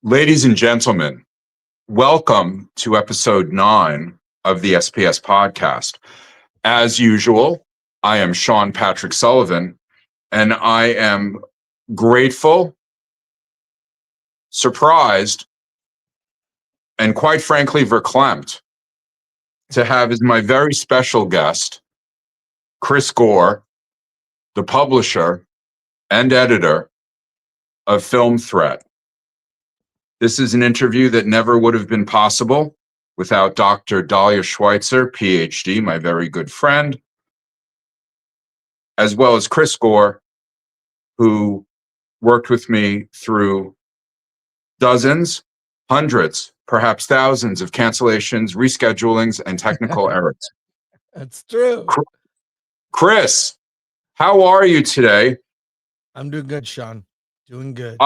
Ladies and gentlemen, welcome to episode 9 of the SPS podcast. As usual, I am Sean Patrick Sullivan, and I am grateful, surprised, and quite frankly, verklempt to have as my very special guest, Chris Gore, the publisher and editor of Film Threat. This is an interview that never would have been possible without Dr. Dahlia Schweitzer, PhD, my very good friend, as well as Chris Gore, who worked with me through dozens, hundreds, perhaps thousands of cancellations, reschedulings, and technical errors. That's true. Chris, how are you today? I'm doing good, Sean. Doing good.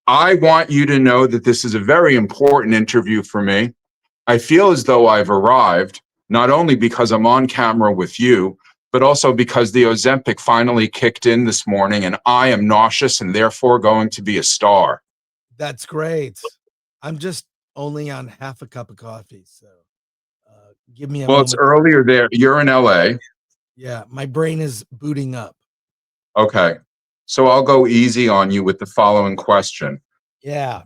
I want you to know that this is a very important interview for me. I feel as though I've arrived, not only because I'm on camera with you, but also because the Ozempic finally kicked in this morning and I am nauseous and therefore going to be a star. That's great. I'm just only on half a cup of coffee, so give me a Well, moment. it's earlier there. You're in LA. Yeah, my brain is booting up. Okay. So I'll go easy on you with the following question. Yeah.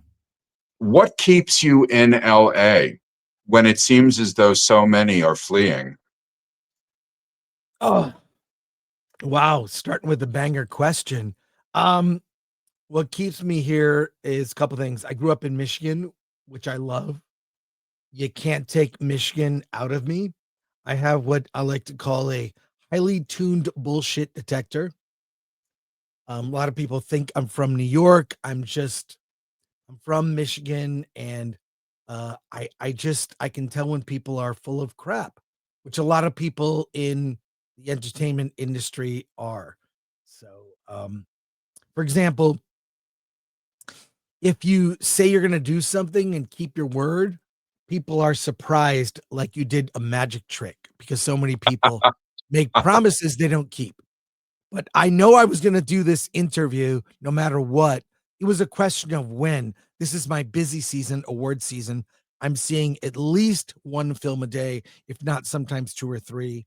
What keeps you in LA when it seems as though so many are fleeing? Oh, wow. Starting with a banger question. What keeps me here is a couple things. I grew up in Michigan, which I love. You can't take Michigan out of me. I have what I like to call a highly tuned bullshit detector. A lot of people think I'm from New York. I'm from Michigan, and I can tell when people are full of crap, which a lot of people in the entertainment industry are. So, for example, if you say you're going to do something and keep your word, people are surprised like you did a magic trick because so many people make promises they don't keep. But I know I was going to do this interview no matter what. It was a question of when. This is my busy season, award season. I'm seeing at least one film a day, if not sometimes two or three,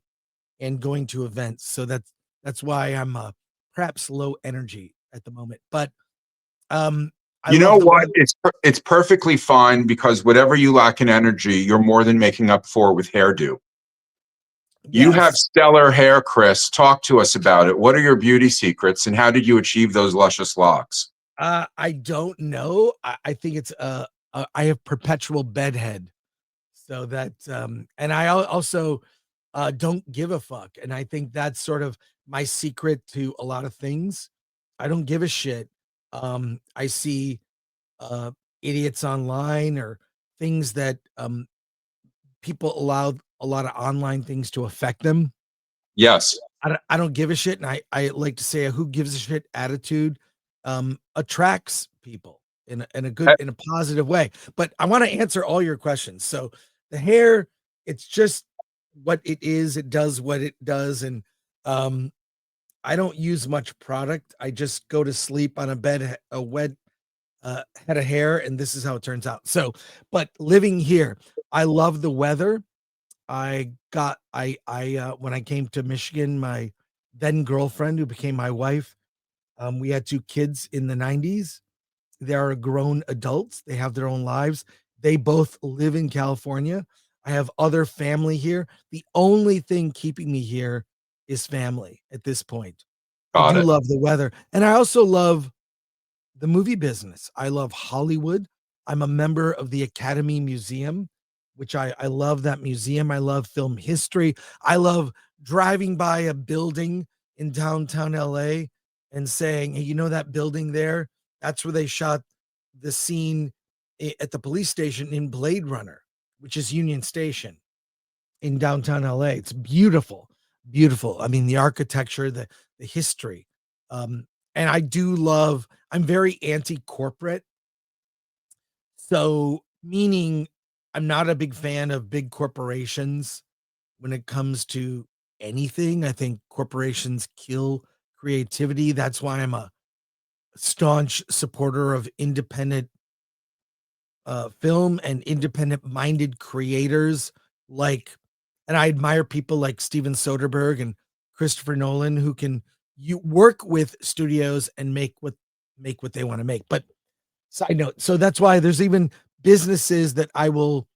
and going to events. So that's why I'm perhaps low energy at the moment. But I You know love the what? weather. It's perfectly fine because whatever you lack in energy, you're more than making up for with hairdo. You have Yes. stellar hair, Chris. Talk to us about it. What are your beauty secrets and how did you achieve those luscious locks? I don't know. I think it's I have perpetual bedhead. So that and also don't give a fuck. And I think that's sort of my secret to a lot of things. I don't give a shit. I see uh idiots online or things that people allow a lot of online things to affect them. Yes. I don't give a shit. And I like to say a who gives a shit attitude attracts people in a good, in a positive way. But I want to answer all your questions. So the hair, it's just what it is. It does what it does. And um, I don't use much product. I just go to sleep on a bed, a wet head of hair, and this is how it turns out. So, but living here, I love the weather. When I came to Michigan, my then girlfriend, who became my wife, we had 2 kids in the 90s. They are grown adults. They have their own lives. They both live in California. I have other family here. The only thing keeping me here is family at this point. I Got do it. love the weather, and I also love the movie business. I love Hollywood. I'm a member of the Academy Museum, which I love that museum. I love film history. I love driving by a building in downtown LA and saying, "Hey, you know that building there? That's where they shot the scene at the police station in Blade Runner, which is Union Station in downtown LA." It's beautiful, beautiful. I mean, the architecture, the history. Um, and I do love, I'm very anti-corporate. So meaning I'm not a big fan of big corporations when it comes to anything. I think corporations kill creativity. That's why I'm a staunch supporter of independent film and independent minded creators like, and I admire people like Steven Soderbergh and Christopher Nolan who can you work with studios and make what they want to make. But side note, so that's why there's even businesses that I will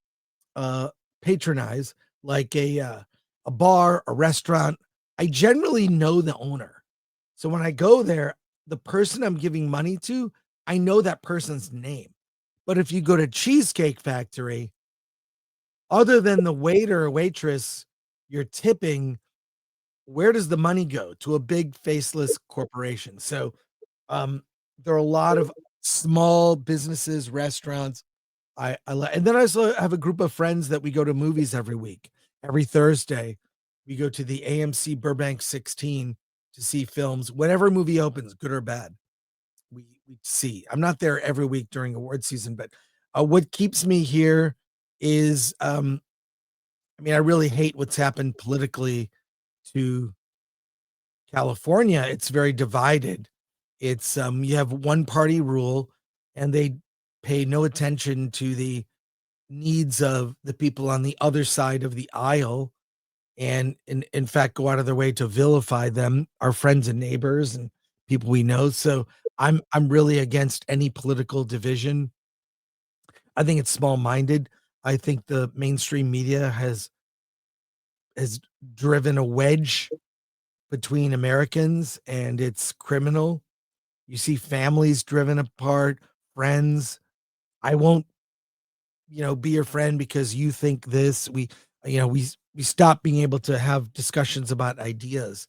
uh patronize, like a bar, a restaurant. I generally know the owner. So when I go there, the person I'm giving money to, I know that person's name. But if you go to Cheesecake Factory, other than the waiter or waitress you're tipping, where does the money go? To a big faceless corporation. So there are a lot of small businesses, restaurants. And then I also have a group of friends that we go to movies every week. Every Thursday, we go to the AMC Burbank 16 to see films. Whenever a movie opens, good or bad, we see. I'm not there every week during award season, but what keeps me here is I mean, I really hate what's happened politically to California. It's very divided. It's you have one party rule, and they pay no attention to the needs of the people on the other side of the aisle, and in fact go out of their way to vilify them, our friends and neighbors and people we know. So I'm really against any political division. I think it's small-minded. I think the mainstream media has driven a wedge between Americans, and it's criminal. You see families driven apart, friends. I won't, be your friend because you think this. We stop being able to have discussions about ideas.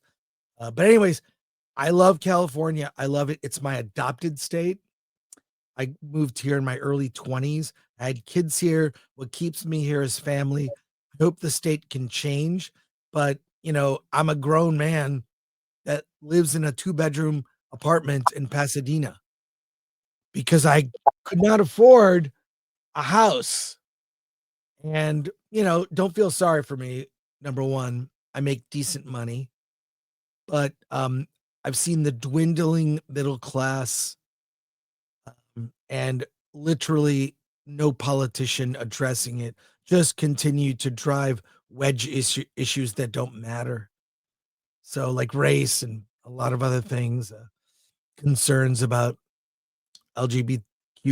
But anyways, I love California. I love it. It's my adopted state. I moved here in my early 20s. I had kids here. What keeps me here is family. I hope the state can change, but I'm a grown man that lives in a two-bedroom apartment in Pasadena because I could not afford a house. And, don't feel sorry for me. Number one, I make decent money, but I've seen the dwindling middle class, and literally no politician addressing it. Just continue to drive issues that don't matter. So, like race and a lot of other things, concerns about LGBTQ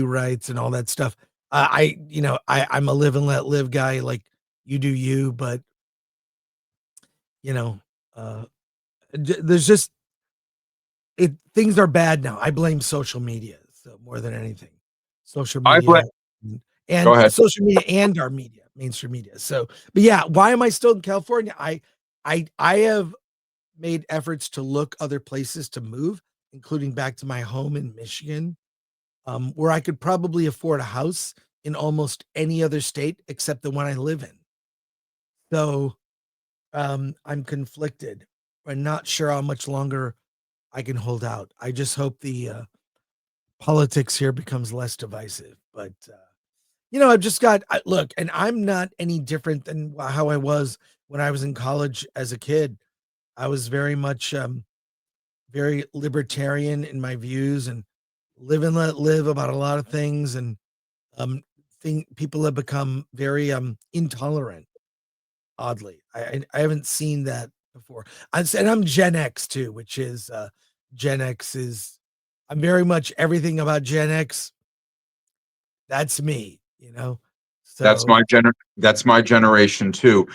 rights and all that stuff. I'm a live and let live guy. Like, you do you, but you know, uh, there's just things are bad now. I blame social media so more than anything. Social I media blame. and, Go and ahead. social media and our media, mainstream media. So, but yeah, why am I still in California? I have made efforts to look other places to move, including back to my home in Michigan, where I could probably afford a house in almost any other state except the one I live in. So I'm conflicted. I'm not sure how much longer I can hold out. I just hope the politics here becomes less divisive. But I've just look, and I'm not any different than how I was when I was in college as a kid. I was very much very libertarian in my views and live and let live about a lot of things. And think people have become very intolerant. Oddly, I haven't seen that before. And I'm Gen X too, which is Gen X is I'm very much everything about Gen X. That's me. That's So that's my generation too.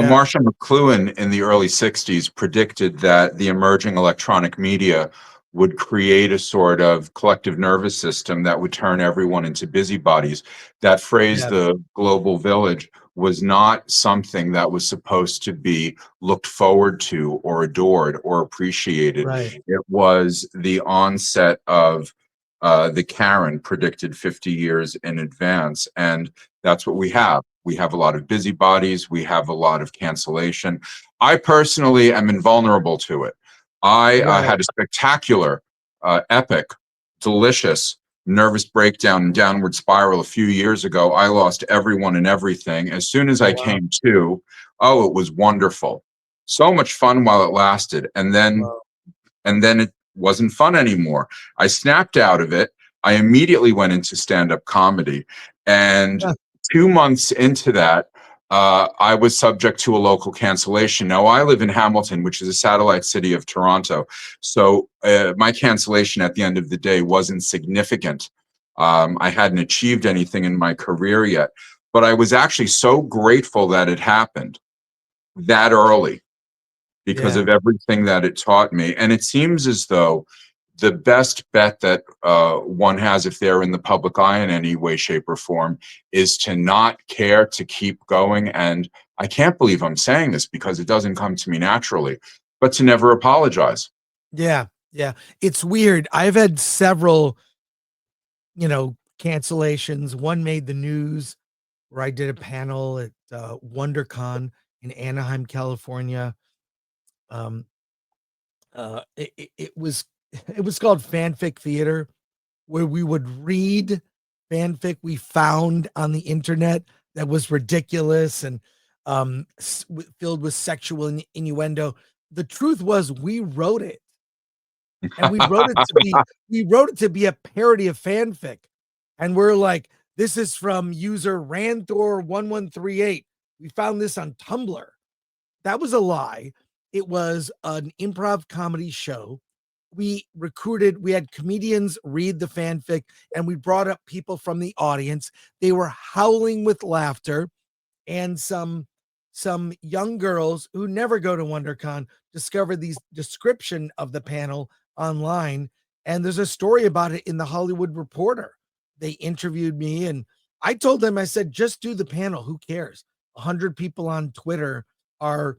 yeah, Marshall McLuhan in the early 60s predicted that the emerging electronic media would create a sort of collective nervous system that would turn everyone into busybodies. That phrase, yes, the global village, was not something that was supposed to be looked forward to or adored or appreciated. right, It was the onset of the Karen predicted 50 years in advance. And that's what we have. We have a lot of busybodies. We have a lot of cancellation. I personally am invulnerable to it. I right. had a spectacular, epic, delicious nervous breakdown and downward spiral a few years ago. I lost everyone and everything. As soon as Oh I wow, came to, oh, it was wonderful. So much fun while it lasted. wow. And then it wasn't fun anymore. I snapped out of it. I immediately went into stand-up comedy. And Yeah. 2 months into that, I was subject to a local cancellation. Now, I live in Hamilton, which is a satellite city of Toronto. So my cancellation at the end of the day wasn't significant. I hadn't achieved anything in my career yet, but I was actually so grateful that it happened that early because Yeah. of everything that it taught me. And it seems as though the best bet that one has if they're in the public eye in any way, shape, or form is to not care, to keep going. And I can't believe I'm saying this because it doesn't come to me naturally, but to never apologize. Yeah. Yeah. It's weird. I've had several, cancellations. One made the news where I did a panel at WonderCon in Anaheim, California. Um, it was it was called Fanfic Theater, where we would read fanfic we found on the internet that was ridiculous and filled with sexual innuendo. The truth was, we wrote it, and we wrote it to be a parody of fanfic, and we're like, this is from user Ranthor1138. We found this on Tumblr. That was a lie. It was an improv comedy show. We had comedians read the fanfic, and we brought up people from the audience. They were howling with laughter, and some young girls who never go to WonderCon discovered these description of the panel online, and there's a story about it in the Hollywood Reporter. They interviewed me, and I told them, I said, just do the panel. Who cares? 100 people on Twitter are,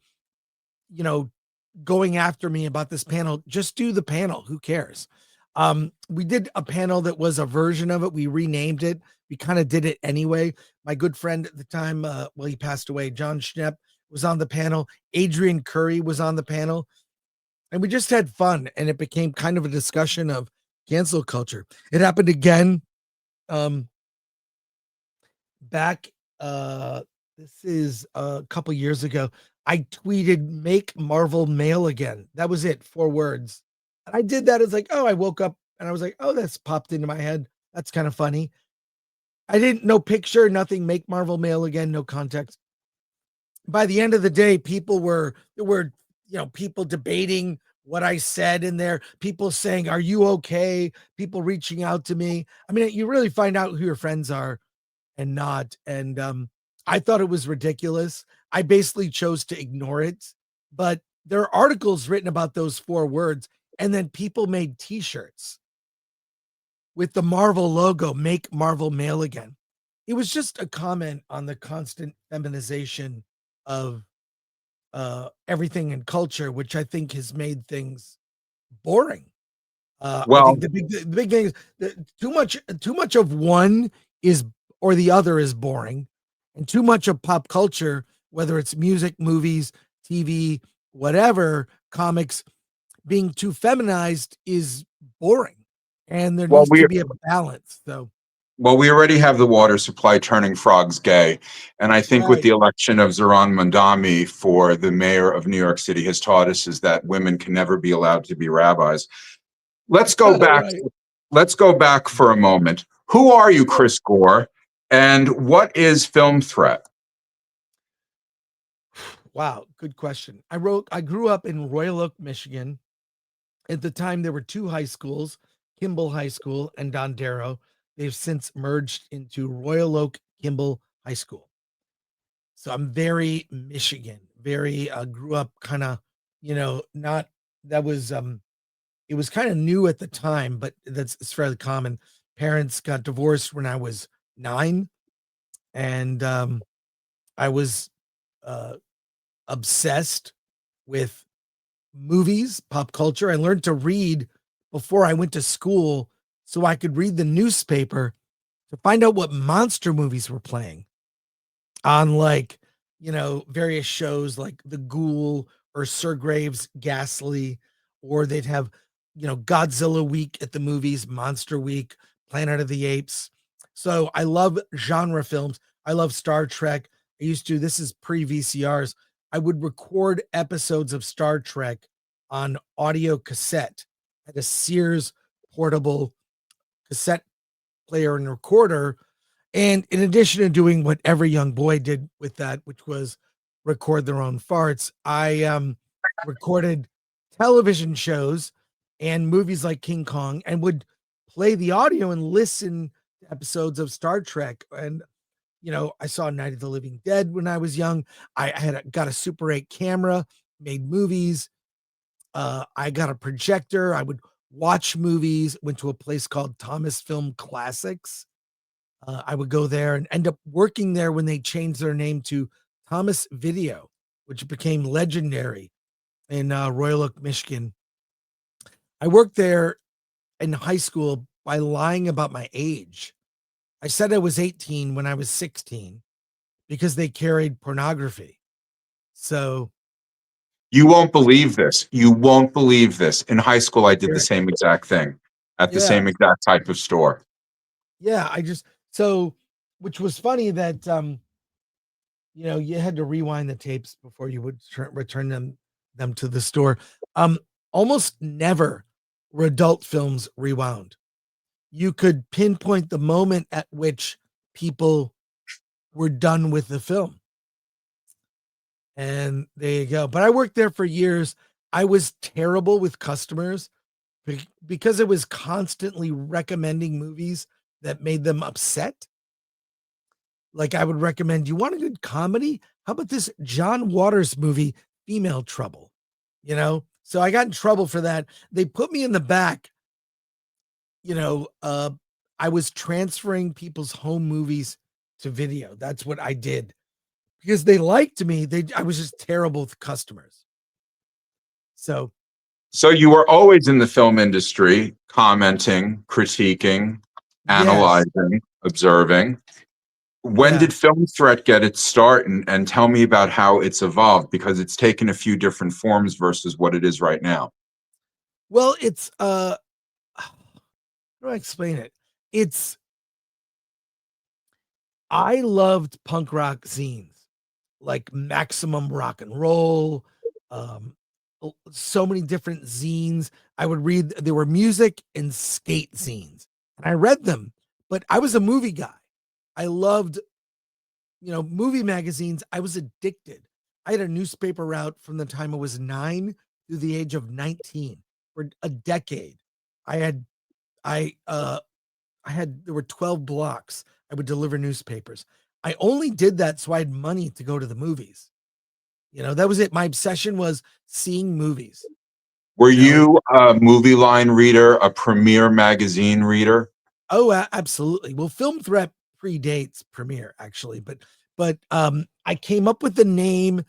you know, going after me about this panel. Just do the panel. Who cares? We did a panel that was a version of it. We renamed it. We kind of did it anyway. My good friend at the time, well, he passed away, John Schnepp, was on the panel. Adrian Curry was on the panel. And we just had fun. And it became kind of a discussion of cancel culture. It happened again. Back this is a couple years ago. I tweeted, make Marvel male again. That was it, 4 words. And I did that. It's like, oh, I woke up and I was like, oh, that's popped into my head. That's kind of funny. I didn't, no picture, nothing, make Marvel male again, no context. By the end of the day, there were, people debating what I said in there, people saying, are you okay? People reaching out to me. I mean, you really find out who your friends are and not. And I thought it was ridiculous. I basically chose to ignore it. But there are articles written about those 4 words, and then people made t-shirts with the Marvel logo, make Marvel male again. It was just a comment on the constant feminization of everything in culture, which I think has made things boring. I Well, think the big thing is that too much of one is or the other is boring, and too much of pop culture, whether it's music, movies, TV, whatever, comics, being too feminized is boring, and there well, needs to we be a balance. So, Well, we already have the water supply turning frogs gay. And I think with right, the election of Zohran Mamdani for the mayor of New York City has taught us is that women can never be allowed to be rabbis. Let's go back. right. Let's go back for a moment. Who are you, Chris Gore? And what is Film Threat? Wow, good question. I grew up in Royal Oak, Michigan. At the time, there were 2 high schools, Kimball High School and Dondero. They've since merged into Royal Oak Kimball High School. So I'm very Michigan, very grew up kind of, not that was it was kind of new at the time, but it's fairly common. Parents got divorced when I was 9, and I was uh obsessed with movies, pop culture. I learned to read before I went to school so I could read the newspaper to find out what monster movies were playing on, like, various shows like The Ghoul or Sir Graves Ghastly, or they'd have, Godzilla week at the movies, Monster Week, Planet of the Apes. So I love genre films. I love Star Trek. I used to, this is pre VCRs. I would record episodes of Star Trek on audio cassette at a Sears portable cassette player and recorder, And in addition to doing what every young boy did with that, which was record their own farts, I recorded television shows and movies like King Kong and would play the audio and listen to episodes of Star Trek. And, I saw Night of the Living Dead when I was young. Got a Super 8 camera, made movies. I got a projector. I would watch movies, went to a place called Thomas Film Classics. I would go there and end up working there when they changed their name to Thomas Video, which became legendary in Royal Oak, Michigan. I worked there in high school by lying about my age. I said I was 18 when I was 16 because they carried pornography. So You won't believe this. You won't believe this. In high school, I did the yeah, same exact thing at the yeah, same exact type of store. yeah. Which was funny that you had to rewind the tapes before you would return them to the store. Um, Almost never were adult films rewound. You could pinpoint the moment at which people were done with the film. And there you go. But I worked there for years. I was terrible with customers because it was constantly recommending movies that made them upset. Like I would recommend, you want a good comedy? How about this John Waters movie, Female Trouble? So I got in trouble for that. They put me in the back. You know, uh, I was transferring people's home movies to video. That's what I did because they liked me. I was just terrible with customers. So So you were always in the film industry, commenting, critiquing, yes, analyzing, observing. When yeah. did Film Threat get its start? And tell me about how it's evolved, because it's taken a few different forms versus what it is right now. Well, it's how do I explain it? It's I loved punk rock zines like Maximum Rock and Roll, um, so many different zines. I would read, there were music and skate zines, and I read them, but I was a movie guy. I loved, movie magazines. I was addicted. I had a newspaper route from the time I was 9 through the age of 19 for a decade. I had, there were 12 blocks. I would deliver newspapers. I only did that so I had money to go to the movies. That was it. My obsession was seeing movies, Were you know. you a movie line reader, a Premiere magazine reader? Oh, absolutely. Well, Film Threat predates Premiere actually, but I came up with the name.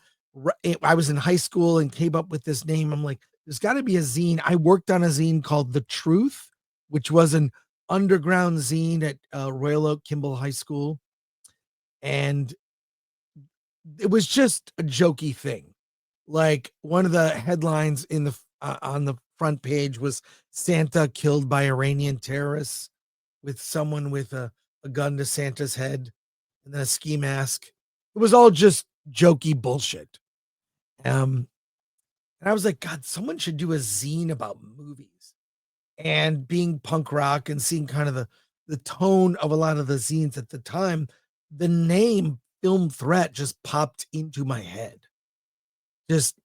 I was in high school and came up with this name. I'm like, there's got to be a zine. I worked on a zine called The Truth, which was an underground zine at Royal Oak Kimball High School, and it was just a jokey thing. Like one of the headlines in the on the front page was Santa killed by Iranian terrorists, with someone with a gun to Santa's head and then a ski mask. It was all just jokey bullshit. Um, and I was like, God, someone should do a zine about movies. And being punk rock and seeing kind of the tone of a lot of the zines at the time, the name Film Threat just popped into my head. Just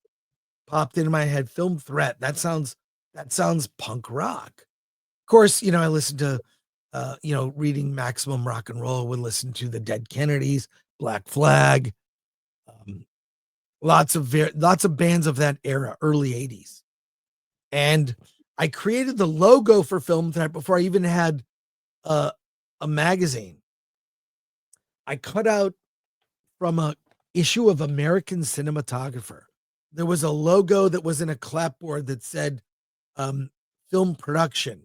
popped into my head. Film Threat. That sounds punk rock. Of course, I listened to reading Maximum Rock and Roll, would listen to the Dead Kennedys, Black Flag, um, lots of bands of that era, early 80s. And I created the logo for Film Threat before I even had uh, a magazine. I cut out from a issue of American Cinematographer. There was a logo that was in a clapboard that said um, film production.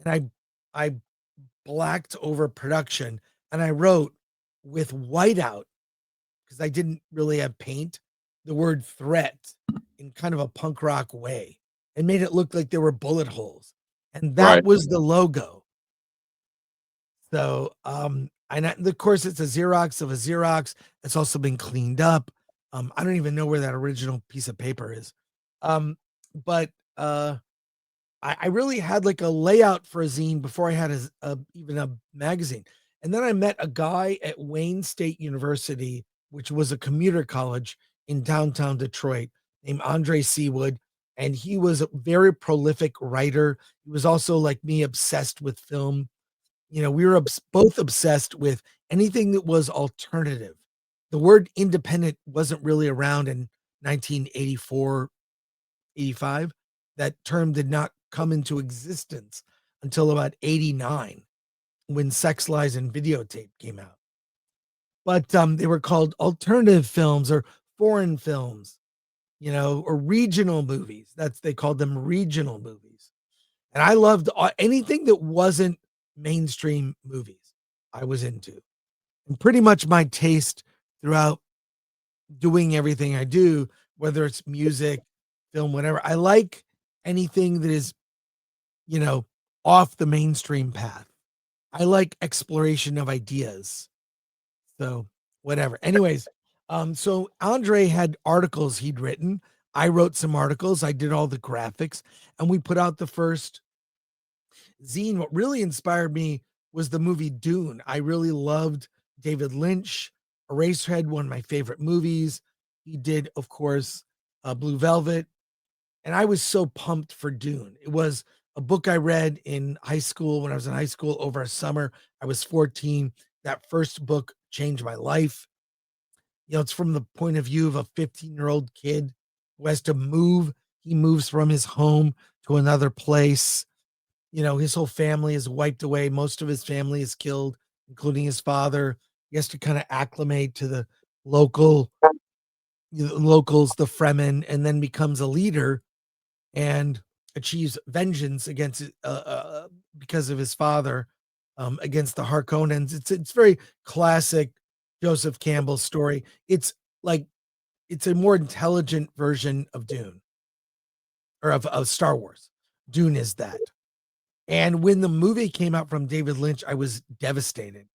And I blacked over production and I wrote with whiteout, because I didn't really have paint, the word threat in kind of a punk rock way and made it look like there were bullet holes. And that Right. was the logo. So, of course, it's a Xerox of a Xerox. It's also been cleaned up. I don't even know where that original piece of paper is. But I really had like a layout for a zine before I had even a magazine. And then I met a guy at Wayne State University, which was a commuter college in downtown Detroit, named Andre Seawood. And he was a very prolific writer. He was also, like me, obsessed with film. We were both obsessed with anything that was alternative. The word independent wasn't really around in 1984, 85. That term did not come into existence until about 89 when Sex Lies and Videotape came out. But they were called alternative films or foreign films, or regional movies. They called them regional movies. And I loved anything that wasn't mainstream movies. I was into. And pretty much my taste throughout doing everything I do, whether it's music, film, whatever. I like anything that is, off the mainstream path. I like exploration of ideas. So whatever. Anyways, so Andre had articles he'd written. I wrote some articles. I did all the graphics, and we put out the first zine. What really inspired me was the movie Dune. I really loved David Lynch. Eraserhead, one of my favorite movies. He did, of course, Blue Velvet. And I was so pumped for Dune. It was a book I read in high school when I was in high school over a summer. I was 14. That first book changed my life. It's from the point of view of a 15-year-old kid who has to move. He moves from his home to another place. His whole family is wiped away. Most of his family is killed, including his father. He has to kind of acclimate to the locals, the Fremen, and then becomes a leader and achieves vengeance against because of his father, against the Harkonnens. It's very classic Joseph Campbell story. It's a more intelligent version of Dune or of Star Wars. Dune is that. And when the movie came out from David Lynch, I was devastated.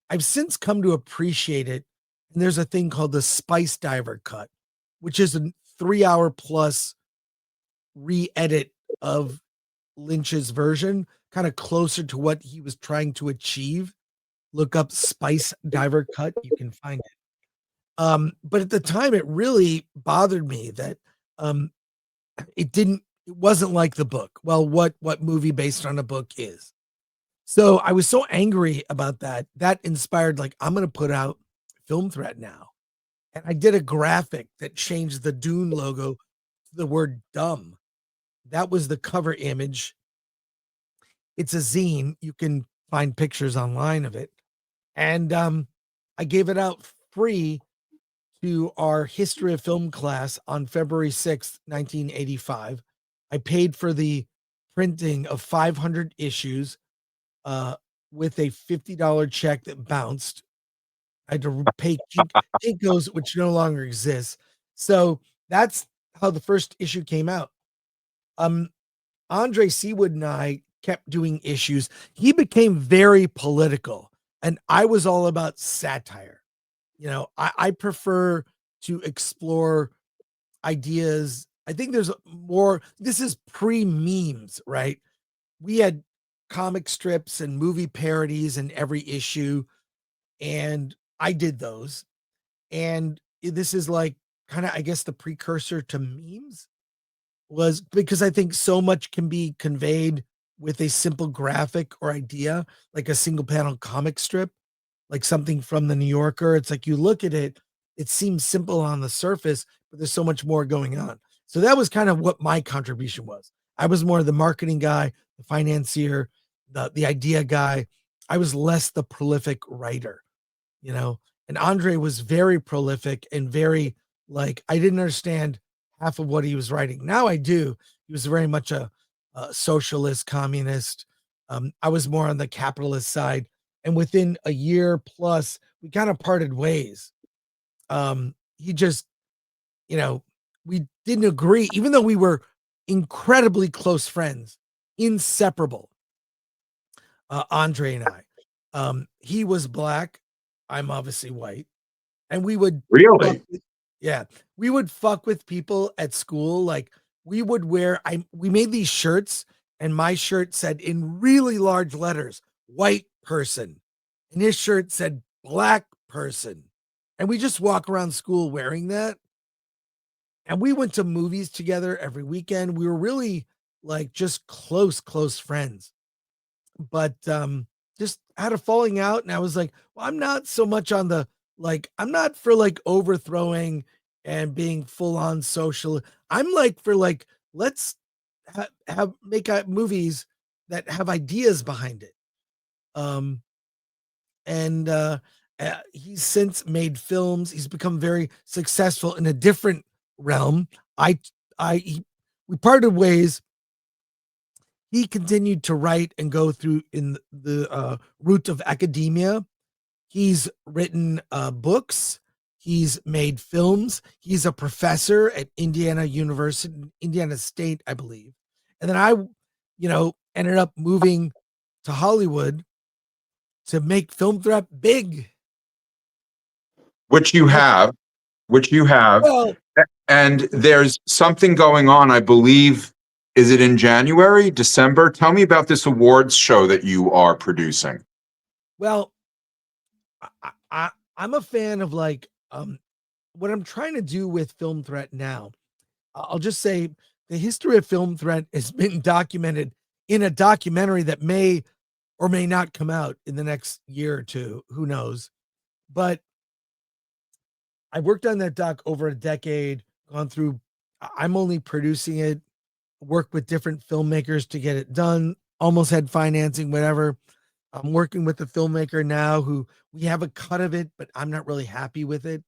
I've since come to appreciate it. And there's a thing called the Spice Diver cut, which is a 3-hour plus re-edit of Lynch's version, kind of closer to what he was trying to achieve. Look up Spice Diver cut. You can find it. But at the time, it really bothered me that it wasn't like the book. Well, what movie based on a book is. So I was so angry about that. That inspired, I'm going to put out Film Threat now. And I did a graphic that changed the Dune logo to the word dumb. That was the cover image. It's a zine. You can find pictures online of it. And I gave it out free to our history of film class on February 6th, 1985. I paid for the printing of 500 issues with a $50 check that bounced. I had to pay Kinko's, which no longer exists. So that's how the first issue came out. Andre Seawood and I kept doing issues. He became very political, and I was all about satire. I prefer to explore ideas. I think there's more. This is pre-memes, right? We had comic strips and movie parodies in every issue, and I did those. And this is kind of, I guess, the precursor to memes, was because I think so much can be conveyed with a simple graphic or idea, like a single panel comic strip, like something from the New Yorker. It's like you look at it, it seems simple on the surface, but there's so much more going on. So that was kind of what my contribution was. I was more the marketing guy, the financier, the idea guy. I was less the prolific writer, and Andre was very prolific and very, I didn't understand half of what he was writing. Now I do. He was very much a socialist, communist. I was more on the capitalist side. And within a year plus, we kind of parted ways. He just, we didn't agree, even though we were incredibly close friends, inseparable. Andre and I. He was black. I'm obviously white. And we would Really? we would fuck with people at school. We would we made these shirts, and my shirt said in really large letters, white person. and his shirt said black person. And we just walk around school wearing that. And we went to movies together every weekend. We were really like just close friends. But just had a falling out, and I was like, well, I'm not so much on the like, I'm not for like overthrowing and being full on social. I'm like for like, let's have make movies that have ideas behind it. Um, and he's since made films. He's become very successful in a different realm. I, we parted ways. He continued to write and go through in the route of academia. He's written books. He's made films. He's a professor at Indiana University, Indiana State, I believe. And then I, ended up moving to Hollywood to make Film Threat big. Which you have, Well, and there's something going on, I believe. Is it in January, December? Tell me about this awards show that you are producing. well, I'm a fan of like what I'm trying to do with Film Threat now. I'll just say the history of Film Threat has been documented in a documentary that may or may not come out in the next year or two. Who knows? But I worked on that doc over a decade, gone through, I'm only producing it, worked with different filmmakers to get it done, almost had financing, whatever. I'm working with a filmmaker now who we have a cut of it, but I'm not really happy with it.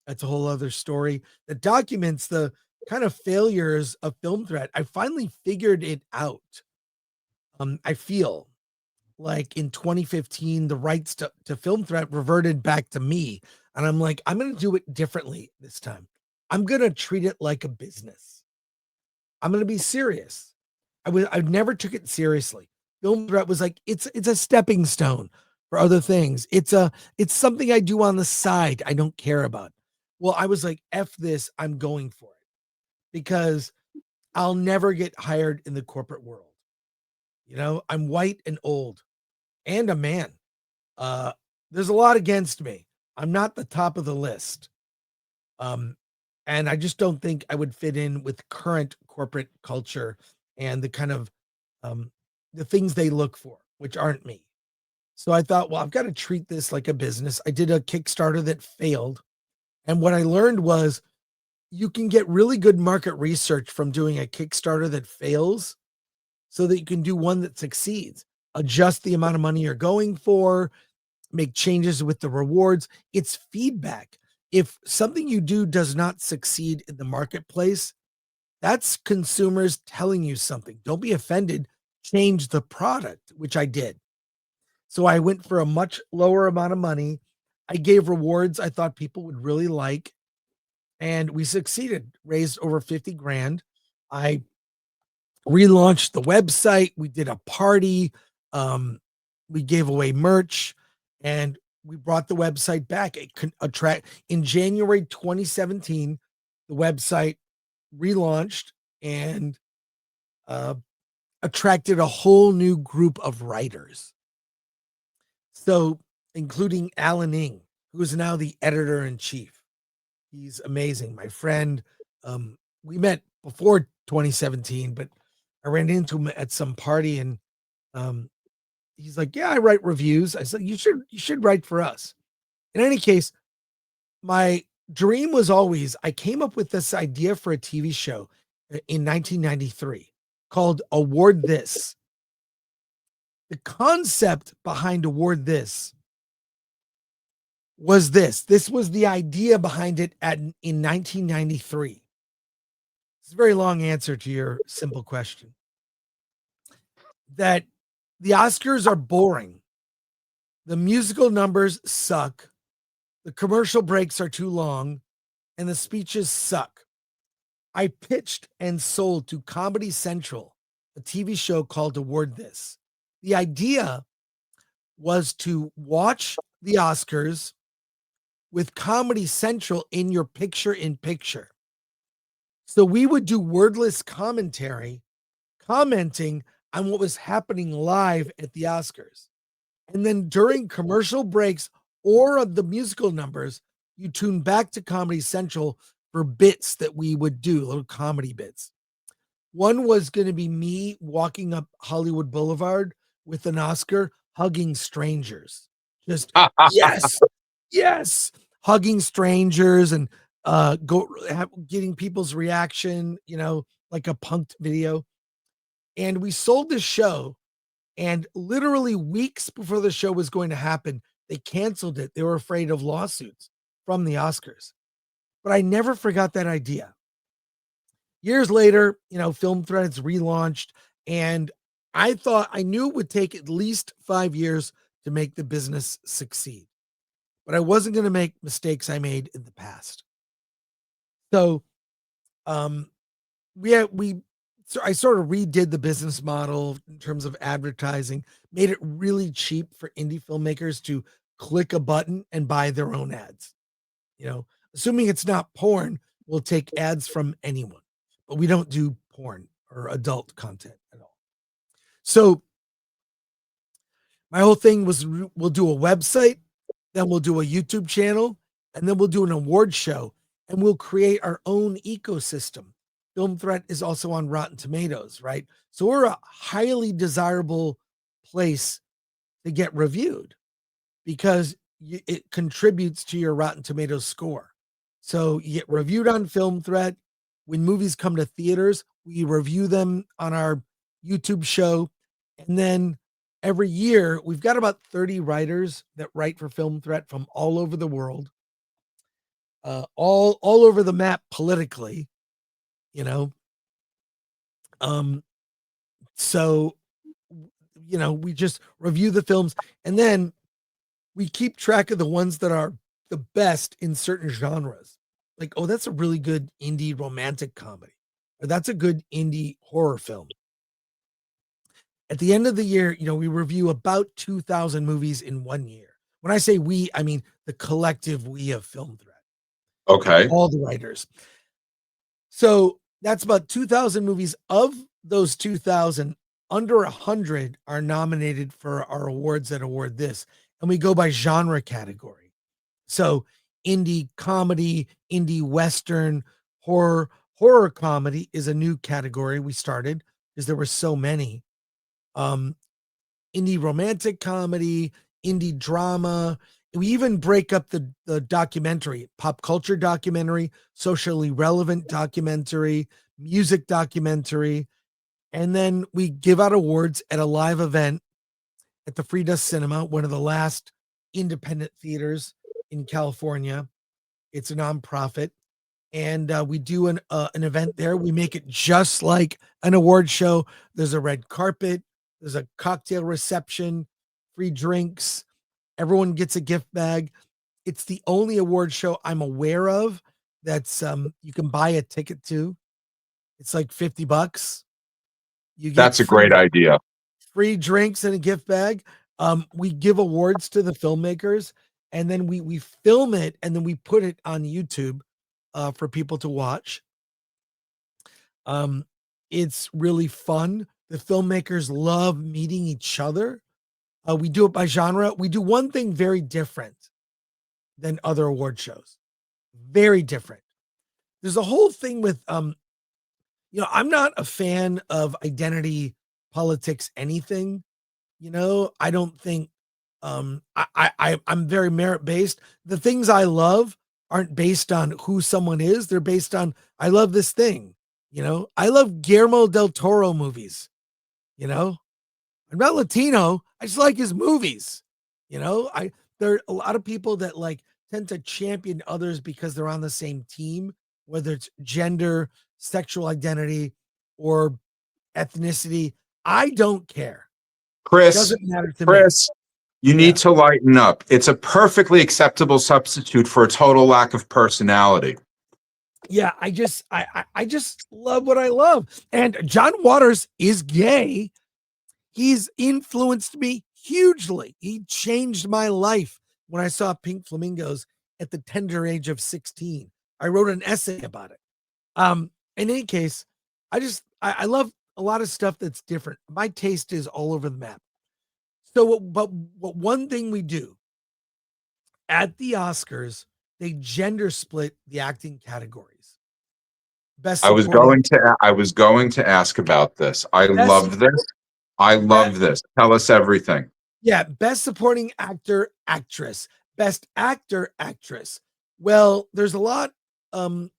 That's a whole other story that documents the kind of failures of Film Threat. I finally figured it out. I feel like in 2015, the rights to Film Threat reverted back to me. And I'm like, I'm going to do it differently this time. I'm going to treat it like a business. I'm going to be serious. I never took it seriously. Film Threat was like, it's a stepping stone for other things. It's something I do on the side. I don't care about. Well, I was like, F this, I'm going for it because I'll never get hired in the corporate world. I'm white and old and a man. There's a lot against me. I'm not the top of the list. And I just don't think I would fit in with current corporate culture and the kind of the things they look for, which aren't me. So I thought, well, I've got to treat this like a business. I did a Kickstarter that failed. And what I learned was you can get really good market research from doing a Kickstarter that fails so that you can do one that succeeds. Adjust the amount of money you're going for, make changes with the rewards. It's feedback. If something you do does not succeed in the marketplace, that's consumers telling you something. Don't be offended. Change the product, which I did. So I went for a much lower amount of money. I gave rewards I thought people would really like, and we succeeded. Raised over 50 grand. I relaunched the website. We did a party. We gave away merch, and we brought the website back. It could attract in January 2017. The website relaunched and attracted a whole new group of writers. So, including Alan Ing, who is now the editor in chief. He's amazing. My friend, we met before 2017, but I ran into him at some party and he's like, yeah, I write reviews. I said, you should write for us. In any case, my dream was always, I came up with this idea for a TV show in 1993 called Award This. The concept behind Award This was this. This was the idea behind it in 1993. It's a very long answer to your simple question. That the Oscars are boring. The musical numbers suck. The commercial breaks are too long. And the speeches suck. I pitched and sold to Comedy Central a TV show called Award This. The idea was to watch the Oscars with Comedy Central in your picture in picture. So we would do wordless commentary, commenting on what was happening live at the Oscars. And then during commercial breaks or of the musical numbers, you tune back to Comedy Central for bits that we would do, little comedy bits. One was going to be me walking up Hollywood Boulevard with an Oscar hugging strangers. Just yes, yes, hugging strangers and getting people's reaction, like a punked video. And we sold this show, and literally weeks before the show was going to happen, they canceled it. They were afraid of lawsuits from the Oscars. But I never forgot that idea. Years later, Film Threads relaunched, and I knew it would take at least 5 years to make the business succeed. But I wasn't going to make mistakes I made in the past. So, um, I sort of redid the business model in terms of advertising, made it really cheap for indie filmmakers to click a button and buy their own ads. Assuming it's not porn, we'll take ads from anyone, but we don't do porn or adult content at all. So my whole thing was we'll do a website, then we'll do a YouTube channel, and then we'll do an award show, and we'll create our own ecosystem. Film Threat is also on Rotten Tomatoes, right? So we're a highly desirable place to get reviewed because it contributes to your Rotten Tomatoes score. So you get reviewed on Film Threat. When movies come to theaters, we review them on our YouTube show. And then every year, we've got about 30 writers that write for Film Threat from all over the world, all over the map politically, So, we just review the films, and then we keep track of the ones that are the best in certain genres. Like, oh, that's a really good indie romantic comedy, or that's a good indie horror film. At the end of the year, we review about 2,000 movies in 1 year. When I say we, I mean the collective we of Film Threat. Okay. All the writers. So that's about 2,000 movies. Of those 2,000, under 100 are nominated for our awards that award this. And we go by genre category. So indie comedy, indie Western, horror. Horror comedy is a new category we started because there were so many. Indie romantic comedy, indie drama. We even break up the documentary, pop culture documentary, socially relevant documentary, music documentary. And then we give out awards at a live event at the Free Dust Cinema, one of the last independent theaters in California. It's a nonprofit. And we do an event there. We make it just like an award show. There's a red carpet. There's a cocktail reception, free drinks. Everyone gets a gift bag. It's the only award show I'm aware of that's you can buy a ticket to. It's like $50. You get That's a great idea. free drinks and a gift bag. We give awards to the filmmakers, and then we film it, and then we put it on YouTube for people to watch. It's really fun. The filmmakers love meeting each other. We do it by genre. We do one thing very different than other award shows. Very different. There's a whole thing with I'm not a fan of identity politics anything. I don't think I'm very merit based. The things I love aren't based on who someone is. They're based on I love this thing. I love Guillermo del Toro movies. I'm not Latino. I just like his movies. There are a lot of people that tend to champion others because they're on the same team, whether it's gender, sexual identity, or ethnicity. I don't care. Chris, Doesn't matter to me. Chris, you Yeah. need to lighten up. It's a perfectly acceptable substitute for a total lack of personality. Yeah, I just love what I love. And John Waters is gay. He's influenced me hugely. He changed my life when I saw Pink Flamingos at the tender age of 16. I wrote an essay about it. In any case, I love a lot of stuff that's different. My taste is all over the map. So, but what one thing we do at the Oscars, they gender split the acting categories. Best supporting, I was going to ask about this. I best, love this. I best love this. Tell us everything. yeah, best supporting actor, actress, best actor, actress. Well, there's a lot. Um,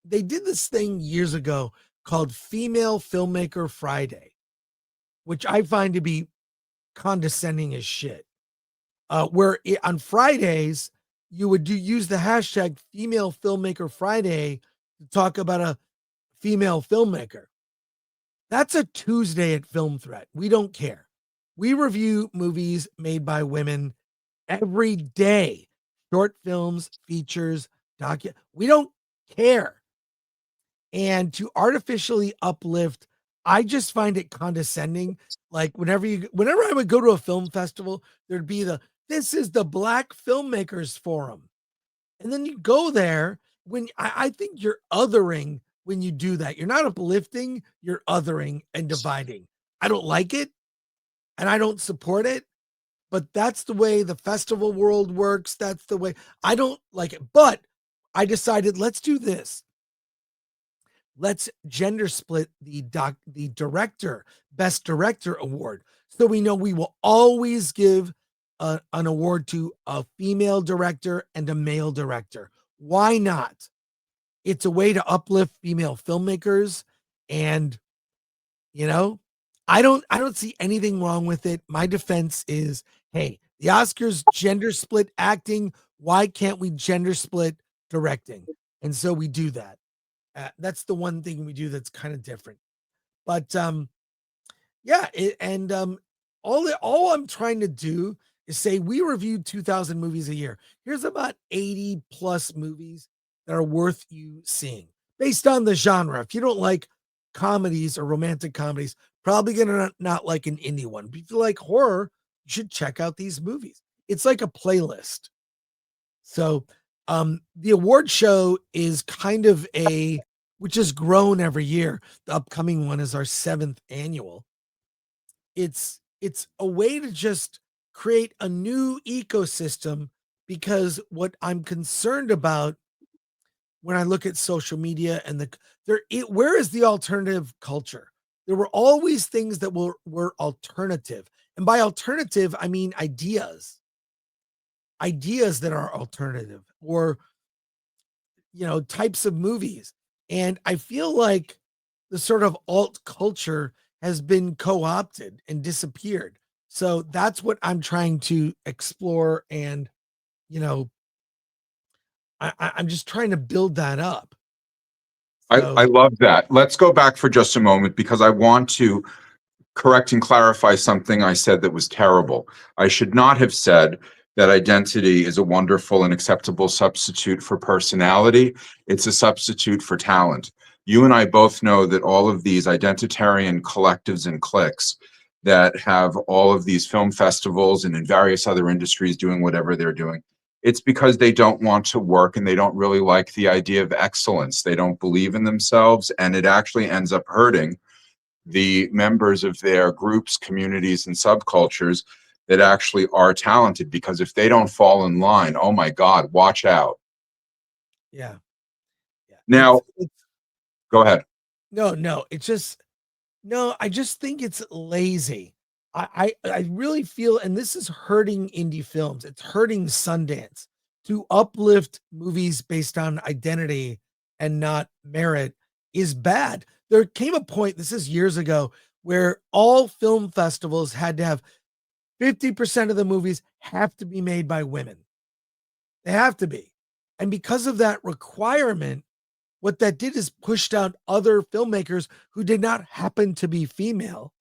they did this thing years ago called Female Filmmaker Friday, which I find to be condescending as shit. On Fridays you would use the hashtag Female Filmmaker Friday to talk about a female filmmaker. That's a Tuesday at Film Threat. We don't care. We review movies made by women every day. Short films, features, we don't care. And to artificially uplift, I just find it condescending. Like whenever I would go to a film festival, there'd be this is the Black Filmmakers Forum. And then you go there when I think you're othering when you do that. You're not uplifting, you're othering and dividing. I don't like it and I don't support it, but that's the way the festival world works. That's the way. I don't like it. But I decided, let's do this. Let's gender split the best director award. So we know we will always give an award to a female director and a male director. Why not? It's a way to uplift female filmmakers, and I don't see anything wrong with it. My defense is, hey, the Oscars gender split acting. Why can't we gender split directing? And so we do that. That's the one thing we do that's kind of different. But yeah, all I'm trying to do is say we reviewed 2,000 movies a year. Here's about 80 plus movies that are worth you seeing based on the genre. If you don't like comedies or romantic comedies, probably gonna not like an indie one. But if you like horror, you should check out these movies. It's like a playlist. So the award show is kind of which has grown every year. The upcoming one is our 7th annual. It's a way to just create a new ecosystem, because what I'm concerned about when I look at social media and where is the alternative culture? There were always things that were alternative. And by alternative, I mean ideas that are alternative, or types of movies. And I feel like the sort of alt culture has been co-opted and disappeared. So that's what I'm trying to explore. And, I'm just trying to build that up. I So love that. Let's go back for just a moment because I want to correct and clarify something I said that was terrible. I should not have said that identity is a wonderful and acceptable substitute for personality. It's a substitute for talent. You and I both know that all of these identitarian collectives and cliques that have all of these film festivals and in various other industries doing whatever they're doing, it's because they don't want to work and they don't really like the idea of excellence. They don't believe in themselves, and it actually ends up hurting the members of their groups, communities, and subcultures that actually are talented, because if they don't fall in line, oh my God, watch out. yeah, yeah. Now, go ahead. No, it's just no, I just think it's lazy. I really feel, and this is hurting indie films. It's hurting Sundance to uplift movies based on identity and not merit is bad. There came a point, this is years ago, where all film festivals had to have 50% of the movies have to be made by women. They have to be. And because of that requirement, what that did is pushed out other filmmakers who did not happen to be female.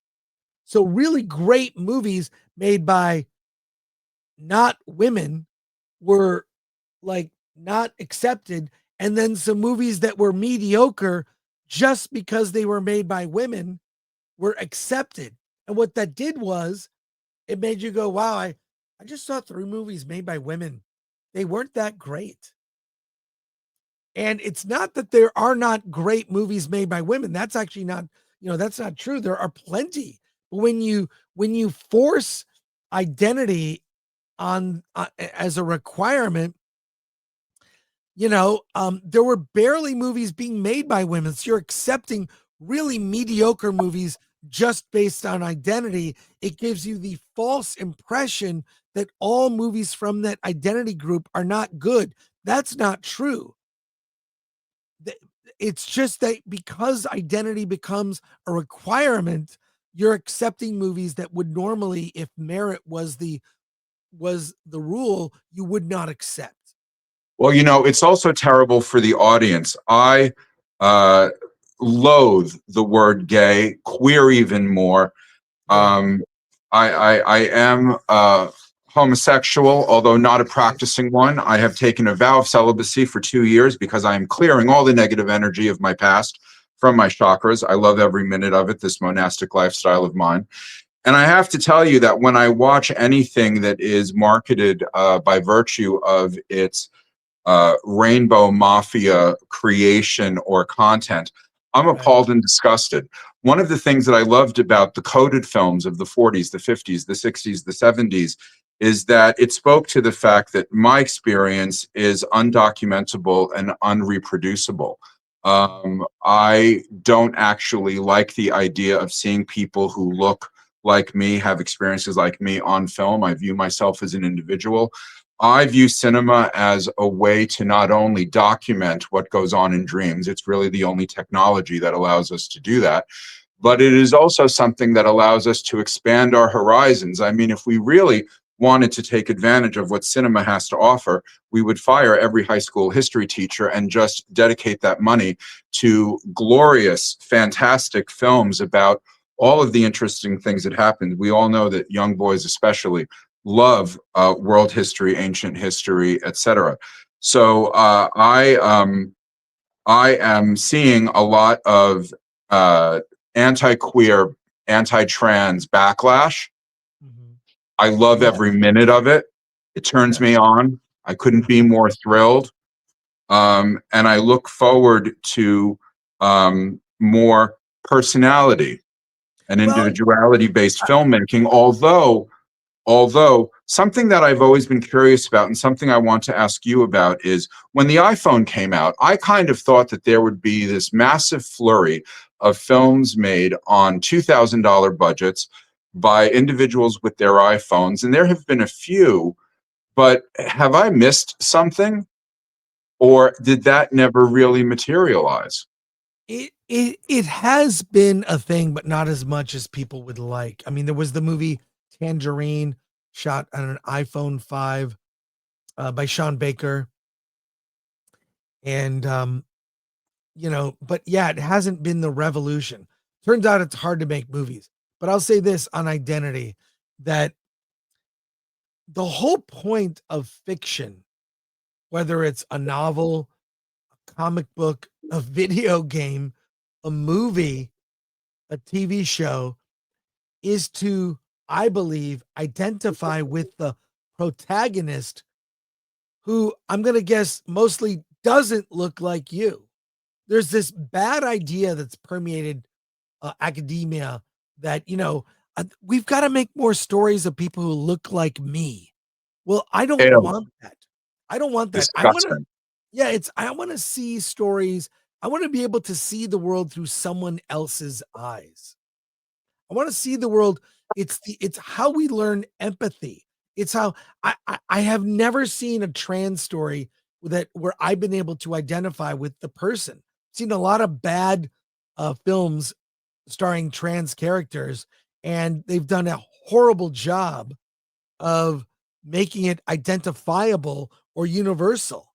So really great movies made by not women were like not accepted. And then some movies that were mediocre just because they were made by women were accepted. And what that did was it made you go, wow, I just saw 3 movies made by women. They weren't that great. And it's not that there are not great movies made by women. That's actually not, that's not true. There are plenty. But when you force identity on as a requirement, there were barely movies being made by women. So you're accepting really mediocre movies just based on identity. It gives you the false impression that all movies from that identity group are not good. That's not true. It's just that because identity becomes a requirement, you're accepting movies that would normally, if merit was the rule, you would not accept. Well, it's also terrible for the audience. I uh, loathe the word gay, queer even more. Um, I am homosexual, although not a practicing one. I have taken a vow of celibacy for 2 years because I am clearing all the negative energy of my past from my chakras. I love every minute of it, this monastic lifestyle of mine. And I have to tell you that when I watch anything that is marketed by virtue of its rainbow mafia creation or content, I'm appalled and disgusted. One of the things that I loved about the coded films of the 40s, the 50s, the 60s, the 70s is that it spoke to the fact that my experience is undocumentable and unreproducible. I don't actually like the idea of seeing people who look like me, have experiences like me on film. I view myself as an individual. I view cinema as a way to not only document what goes on in dreams, it's really the only technology that allows us to do that, but it is also something that allows us to expand our horizons. I mean, if we really wanted to take advantage of what cinema has to offer, we would fire every high school history teacher and just dedicate that money to glorious, fantastic films about all of the interesting things that happened. We all know that young boys especially love world history, ancient history, etc. So I am seeing a lot of anti-queer, anti-trans backlash. I love every minute of it. It turns me on. I couldn't be more thrilled. And I look forward to more personality and individuality-based filmmaking, although something that I've always been curious about and something I want to ask you about is when the iPhone came out, I kind of thought that there would be this massive flurry of films made on $2,000 budgets by individuals with their iPhones, and there have been a few, but have I missed something, or did that never really materialize? It has been a thing, but not as much as people would like. I mean, there was the movie Tangerine, shot on an iPhone 5 by Sean Baker, and but yeah, it hasn't been the revolution. Turns out it's hard to make movies, but I'll say this on identity, that the whole point of fiction, whether it's a novel, a comic book, a video game, a movie, a TV show, is to, I believe, identify with the protagonist, who I'm going to guess mostly doesn't look like you. There's this bad idea that's permeated academia that, we've got to make more stories of people who look like me. Well, I don't Ew. want that. I don't want that. Disgusting. I want to see stories. I want to be able to see the world through someone else's eyes. I want to see the world. It's how we learn empathy. It's how I have never seen a trans story where I've been able to identify with the person. Seen a lot of bad films starring trans characters, and they've done a horrible job of making it identifiable or universal.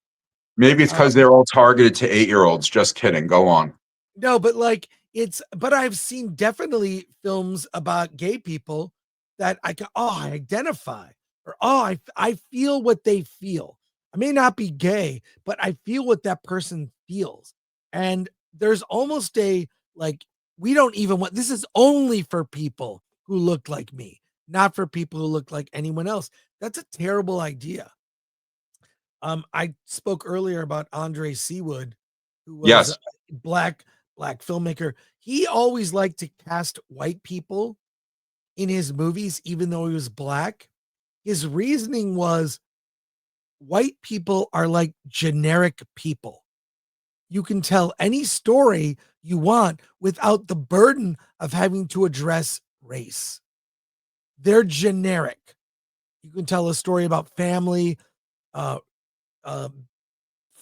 Maybe it's because they're all targeted to 8-year-olds. Just kidding. Go on. No, but but I've seen definitely films about gay people that I identify, or I feel what they feel. I may not be gay, but I feel what that person feels. And there's almost we don't even want, this is only for people who look like me, not for people who look like anyone else. That's a terrible idea. I spoke earlier about Andre Seawood, who was a Yes. black filmmaker. He always liked to cast white people in his movies, even though he was black. His reasoning was white people are like generic people. You can tell any story you want without the burden of having to address race. They're generic. You can tell a story about family, uh,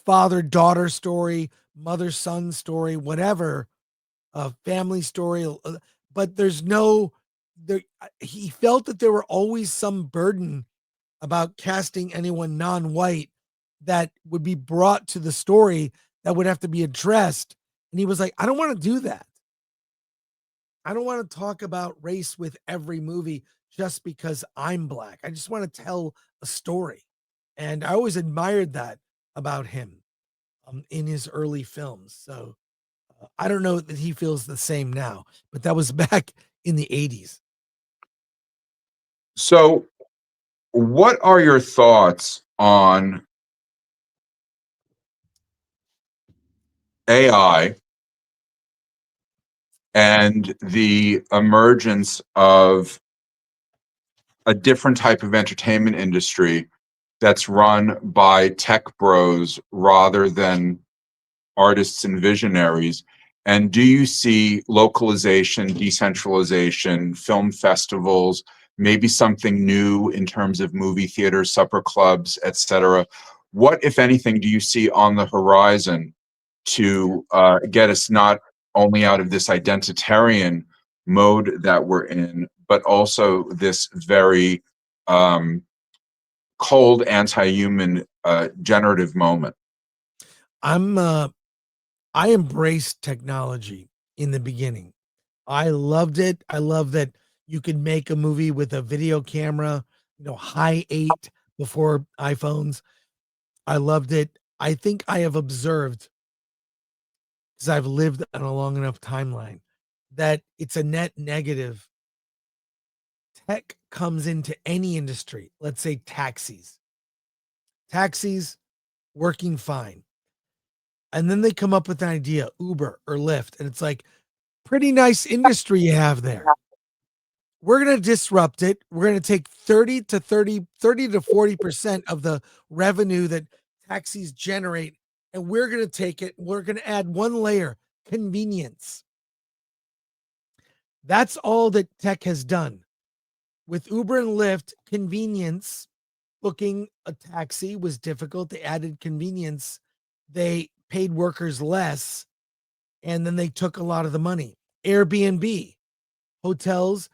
father daughter story, mother son story, whatever, family story. But there's no there. He felt that there were always some burden about casting anyone non-white that would be brought to the story that would have to be addressed. And he was like, I don't want to do that. I don't want to talk about race with every movie just because I'm black. I just want to tell a story. And I always admired that about him in his early films. So I don't know that he feels the same now, but that was back in the 80s. So, what are your thoughts on AI and the emergence of a different type of entertainment industry that's run by tech bros rather than artists and visionaries? And do you see localization, decentralization, film festivals, maybe something new in terms of movie theaters, supper clubs, etc.? What, if anything, do you see on the horizon to get us not only out of this identitarian mode that we're in, but also this very cold, anti-human, generative moment? I'm I embraced technology in the beginning. I loved it. I love that you could make a movie with a video camera, high 8 before iPhones. I loved it. I think I have observed, because I've lived on a long enough timeline, that it's a net negative. Tech comes into any industry, let's say taxis. Taxis working fine. And then they come up with an idea, Uber or Lyft, and it's like, pretty nice industry you have there. We're going to disrupt it. We're going to take 30 to 40% of the revenue that taxis generate, and we're going to take it. We're going to add one layer, convenience. That's all that tech has done. With Uber and Lyft, convenience, booking a taxi was difficult. They added convenience. They paid workers less, and then they took a lot of the money. Airbnb, hotels,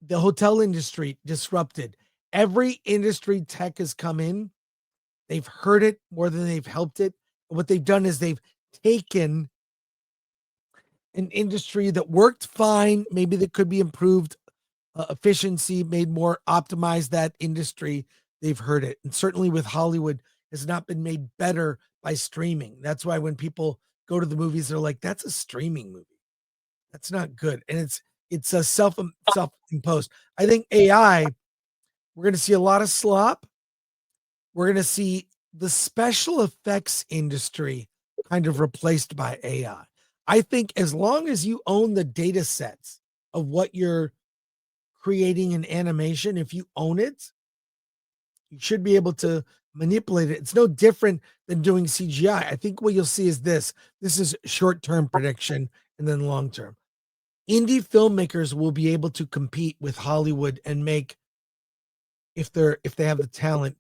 the hotel industry disrupted. Every industry tech has come in. They've hurt it more than they've helped it. And what they've done is they've taken an industry that worked fine, maybe that could be improved, efficiency made more optimized that industry. They've hurt it. And certainly with Hollywood has not been made better by streaming. That's why when people go to the movies, they're like, that's a streaming movie. That's not good. And it's a self-imposed. I think AI, we're going to see a lot of slop. We're going to see the special effects industry kind of replaced by AI. I think as long as you own the data sets of what you're creating an animation, if you own it, you should be able to manipulate it. It's no different than doing CGI. I think what you'll see is this. This is short-term prediction and then long-term. Indie filmmakers will be able to compete with Hollywood and make, if they have the talent,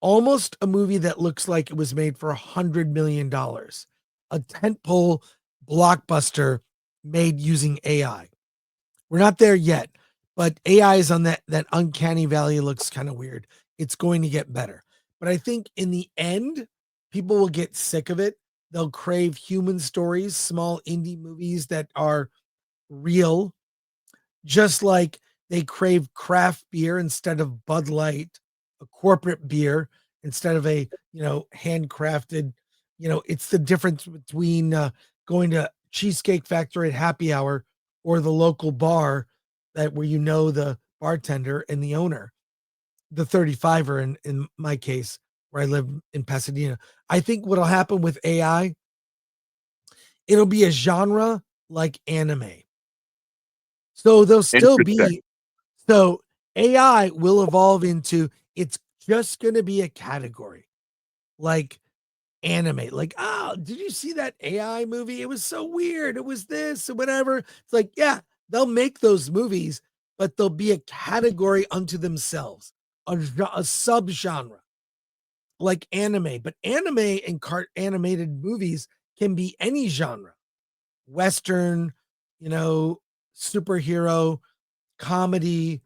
almost a movie that looks like it was made for $100 million, a tentpole blockbuster made using AI. We're not there yet, but AI is on that uncanny valley. Looks kind of weird. It's going to get better, but I think in the end, people will get sick of it. They'll crave human stories, small indie movies that are real, just like they crave craft beer instead of Bud Light, a corporate beer instead of a, handcrafted, it's the difference between going to Cheesecake Factory at happy hour or the local bar that where the bartender and the owner, the 35er in my case, where I live in Pasadena. I think what'll happen with AI, it'll be a genre like anime. So there'll still Interesting. be so AI will evolve into, it's just going to be a category like anime. Like, oh, did you see that AI movie? It was so weird. It was this or whatever. It's like, yeah, they'll make those movies, but they'll be a category unto themselves, a subgenre like anime. But anime and animated movies can be any genre, Western, you know, superhero, comedy,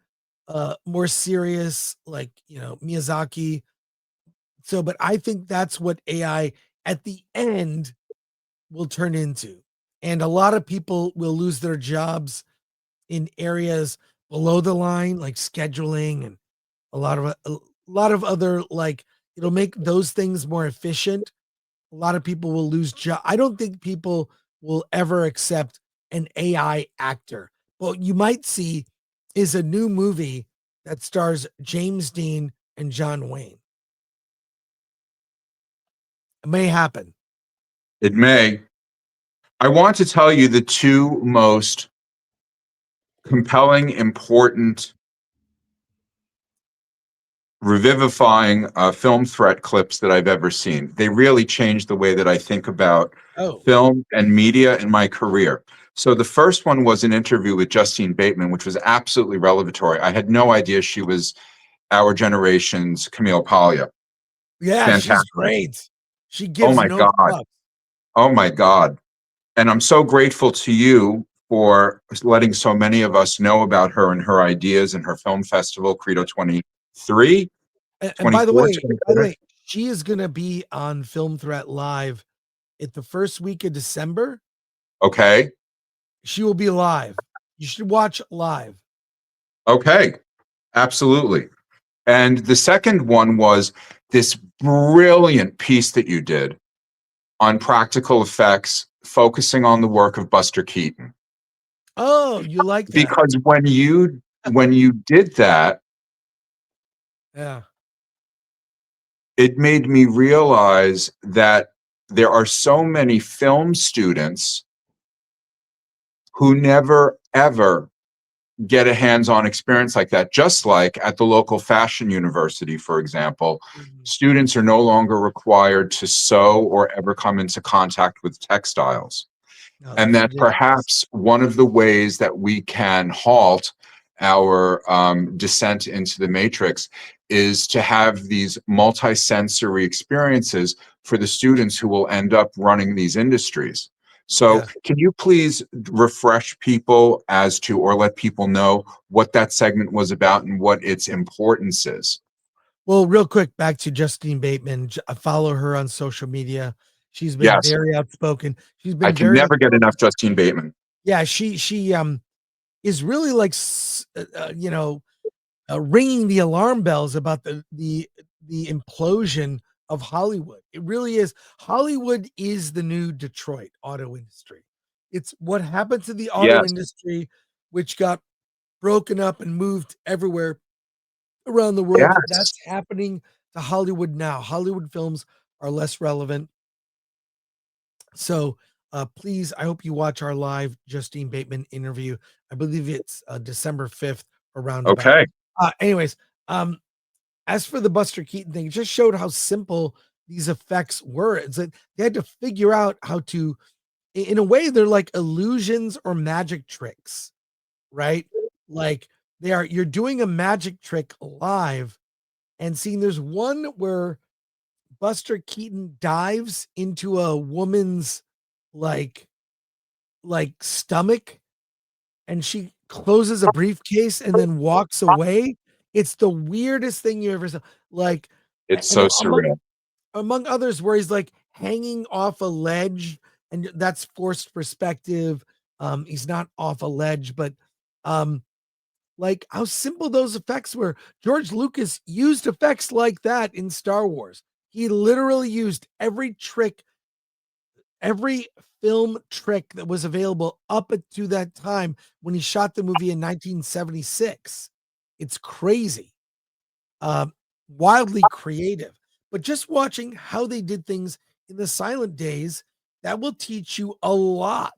more serious, like, Miyazaki. So, but I think that's what AI at the end will turn into. And a lot of people will lose their jobs in areas below the line, like scheduling and a lot of other, like, it'll make those things more efficient. A lot of people will lose job. I don't think people will ever accept an AI actor. What you might see is a new movie that stars James Dean and John Wayne. It may happen. It may. I want to tell you the two most compelling, important, revivifying film threat clips that I've ever seen. They really changed the way that I think about Oh, film and media in my career. So the first one was an interview with Justine Bateman, which was absolutely revelatory. I had no idea she was our generation's Camille Paglia. yeah, she's Fantastic. great. She Oh gives my no God. fucks. Oh my God. And I'm so grateful to you for letting so many of us know about her and her ideas and her film festival, Credo 23, And 24, by the 24. way, she is gonna be on Film Threat Live at the first week of December. Okay. She will be live. You should watch live. Okay. Absolutely. And the second one was this brilliant piece that you did on practical effects, focusing on the work of Buster Keaton. Oh, you like that? Because when you did that, Yeah. it made me realize that there are so many film students who never ever get a hands-on experience like that. Just like at the local fashion university, for example, Mhm. students are no longer required to sew or ever come into contact with textiles. No, And that's that ridiculous. perhaps one of the ways that we can halt our descent into the matrix is to have these multisensory experiences for the students who will end up running these industries. So, Yeah. can you please refresh people as to, or let people know what that segment was about and what its importance is? Well, real quick, back to Justine Bateman. I follow her on social media. She's been Yes, very outspoken. She's I been can very never get outspoken. enough Justine Bateman. Yeah, she is really like ringing the alarm bells about the implosion of Hollywood. It really is. Hollywood is the new Detroit auto industry. It's what happened to the auto Yes, industry, which got broken up and moved everywhere around the world. yes. That's happening to Hollywood now. Hollywood films are less relevant. So please, I hope you watch our live Justine Bateman interview. I believe it's December 5th or roundabout. Okay. Anyways, um, as for the Buster Keaton thing, it just showed how simple these effects were. It's like they had to figure out how to, in a way, they're like illusions or magic tricks, right? Like you're doing a magic trick live and seeing there's one where Buster Keaton dives into a woman's like stomach and she closes a briefcase and then walks away. It's the weirdest thing you ever saw. Like, It's and so among surreal. among others, where he's like hanging off a ledge, and that's forced perspective. He's not off a ledge, but um, like how simple those effects were. George Lucas used effects like that in Star Wars. He literally used every film trick that was available up to that time when he shot the movie in 1976. It's crazy, um, wildly creative. But just watching how they did things in the silent days, that will teach you a lot.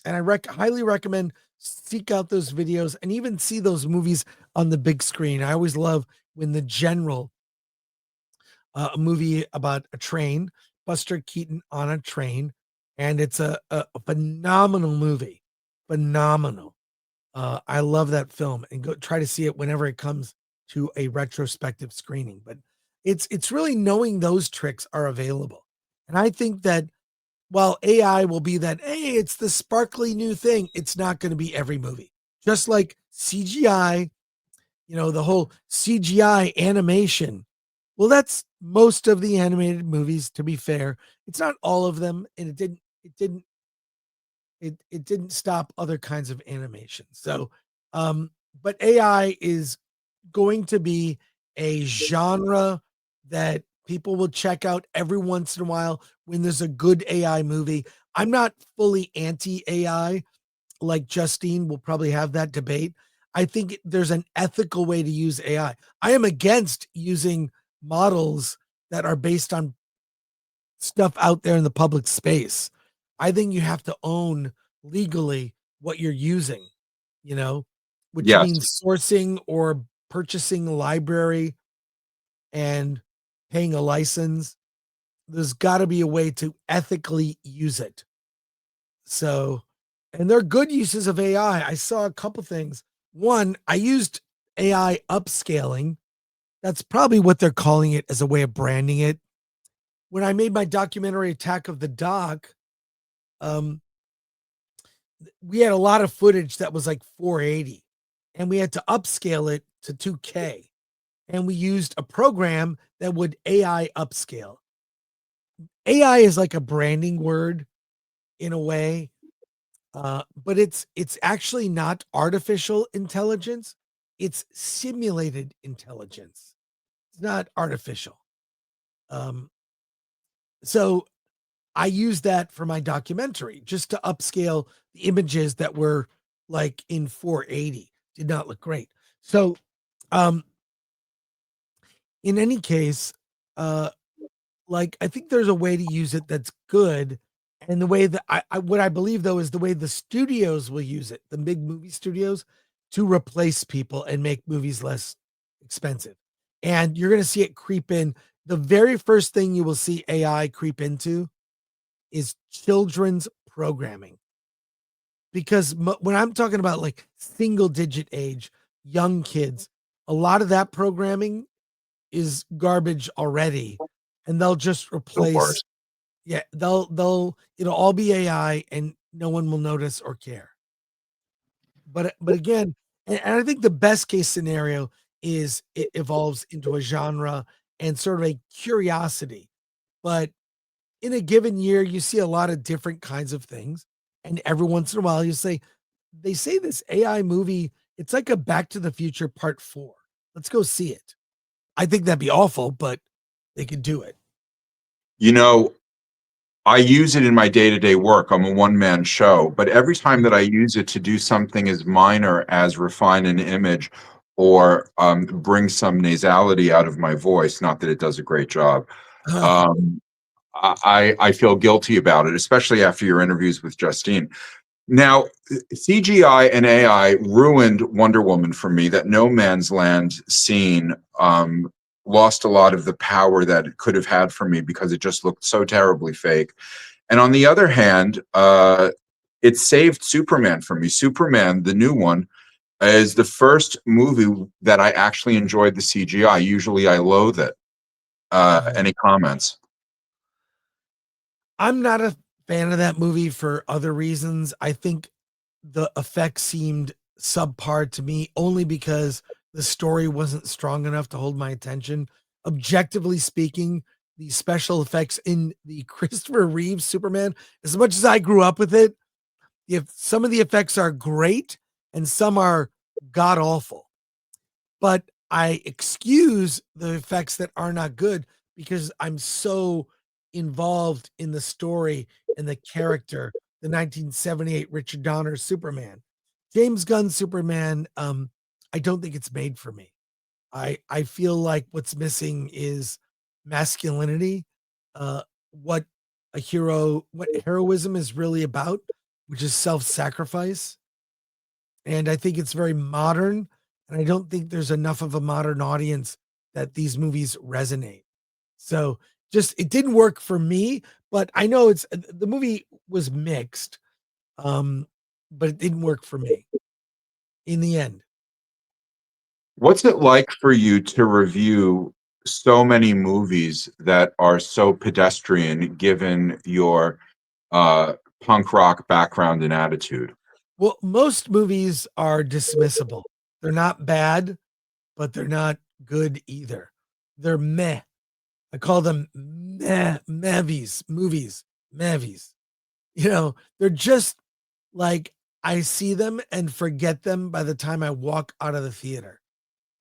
And I highly recommend seek out those videos and even see those movies on the big screen. I always love when The General, a movie about a train, Buster Keaton on a train, and it's a phenomenal movie. Phenomenal. I love that film and go try to see it whenever it comes to a retrospective screening. But it's really knowing those tricks are available. And I think that while AI will be that, hey, it's the sparkly new thing, it's not going to be every movie. Just like CGI, the whole CGI animation. Well, that's most of the animated movies, to be fair. It's not all of them, and it didn't stop other kinds of animation. So, but AI is going to be a genre that people will check out every once in a while when there's a good AI movie. I'm not fully anti AI like Justine will probably have that debate. I think there's an ethical way to use AI. I am against using models that are based on stuff out there in the public space. I think you have to own legally what you're using, you know, which Yes. means sourcing or purchasing a library and paying a license. There's got to be a way to ethically use it. So, and there are good uses of AI. I saw a couple things. One, I used AI upscaling. That's probably what they're calling it as a way of branding it. When I made my documentary Attack of the Dog, um, we had a lot of footage that was like 480 and we had to upscale it to 2K. And we used a program that would AI upscale. AI is like a branding word in a way, but it's actually not artificial intelligence. It's simulated intelligence. It's not artificial. Um, so I used that for my documentary just to upscale the images that were like in 480. Did not look great. So, um, in any case, uh, like I think there's a way to use it that's good. And the way that what I believe though is the way the studios will use it, the big movie studios, to replace people and make movies less expensive. And you're going to see it creep in. The very first thing you will see AI creep into is children's programming. Because when I'm talking about like single digit age, young kids, a lot of that programming is garbage already. And they'll just The replace, worst. yeah, it'll all be AI and no one will notice or care. But again, and I think the best case scenario is it evolves into a genre and sort of a curiosity. But in a given year, you see a lot of different kinds of things. And every once in a while, they say this AI movie, it's like a Back to the Future Part 4. Let's go see it. I think that'd be awful, but they could do it. You know, I use it in my day-to-day work. I'm a one-man show, but every time that I use it to do something as minor as refine an image or bring some nasality out of my voice, not that it does a great job, um, I feel guilty about it, especially after your interviews with Justine. Now, CGI and AI ruined Wonder Woman for me. That No Man's Land scene lost a lot of the power that it could have had for me because it just looked so terribly fake. And on the other hand, it saved Superman for me. Superman, the new one, is the first movie that I actually enjoyed the CGI. Usually I loathe it. Mhm. Any comments? I'm not a fan of that movie for other reasons. I think the effects seemed subpar to me only because the story wasn't strong enough to hold my attention. Objectively speaking, the special effects in the Christopher Reeves Superman, as much as I grew up with it, if some of the effects are great and some are god awful. But I excuse the effects that are not good because I'm so involved in the story and the character, the 1978 Richard Donner Superman. James Gunn Superman, I don't think it's made for me. I feel like what's missing is masculinity, uh, what what heroism is really about, which is self-sacrifice. and I think it's very modern, and I don't think there's enough of a modern audience that these movies resonate. So just it didn't work for me, but I know it's the movie was mixed, um, but it didn't work for me in the end. What's it like for you to review so many movies that are so pedestrian given your uh, punk rock background and attitude? Well, most movies are dismissible. They're not bad, but they're not good either. They're meh. I call them movies. They're just like I see them and forget them by the time I walk out of the theater.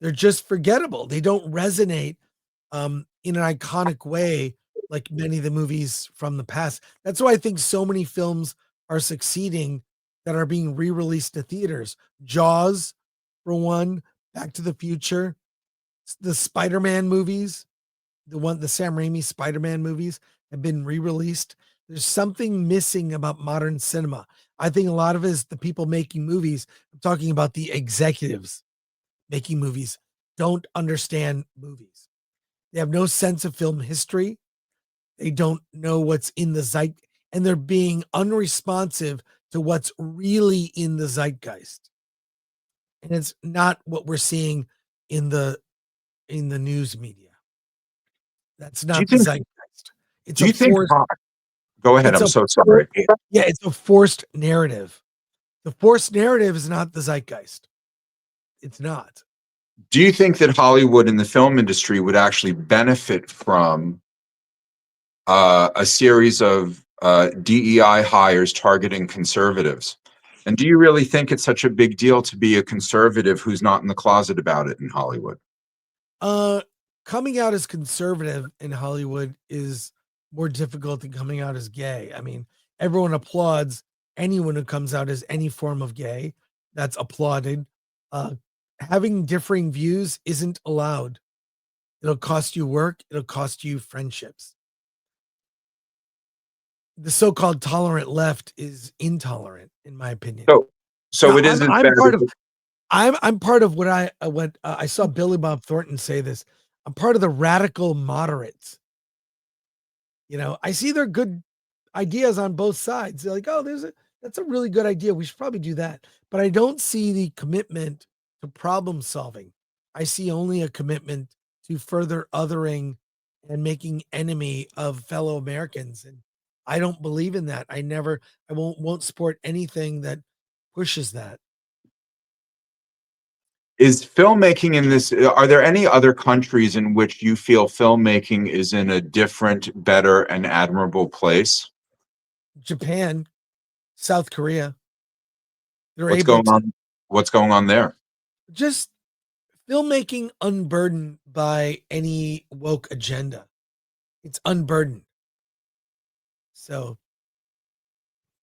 They're just forgettable. They don't resonate in an iconic way like many of the movies from the past. That's why I think so many films are succeeding that are being re-released to theaters. Jaws, for one, Back to the Future, the Spider-Man movies, the Sam Raimi Spider-Man movies have been re-released. There's something missing about modern cinema. I think a lot of it is the people making movies. I'm talking about the executives making movies don't understand movies. They have no sense of film history. They don't know what's in the and they're being unresponsive to what's really in the zeitgeist. And it's not what we're seeing in the news media. That's Do you not the think? zeitgeist. It's Do a you think? forced Go ahead. it's I'm a so for, sorry. yeah, it's a forced narrative. The forced narrative is not the zeitgeist. It's not. Do you think that Hollywood and the film industry would actually benefit from a series of DEI hires targeting conservatives? And do you really think it's such a big deal to be a conservative who's not in the closet about it in Hollywood? Uh Coming out as conservative in Hollywood is more difficult than coming out as gay. I mean, everyone applauds anyone who comes out as any form of gay. That's applauded. Uh Having differing views isn't allowed. It'll cost you work, it'll cost you friendships. The so-called tolerant left is intolerant in my opinion. So, so Now, it is as I'm bad part of as I'm part of what I saw Billy Bob Thornton say this. I'm part of the radical moderates. I see their good ideas on both sides. They're like, "Oh, that's a really good idea. We should probably do that." But I don't see the commitment to problem solving. I see only a commitment to further othering and making enemy of fellow Americans. And I don't believe in that. I won't support anything that pushes that. is filmmaking in this, are there any other countries in which you feel filmmaking is in a different, better, and admirable place? Japan, South Korea, they're What's able going to on? What's going on there? just filmmaking unburdened by any woke agenda. It's unburdened. So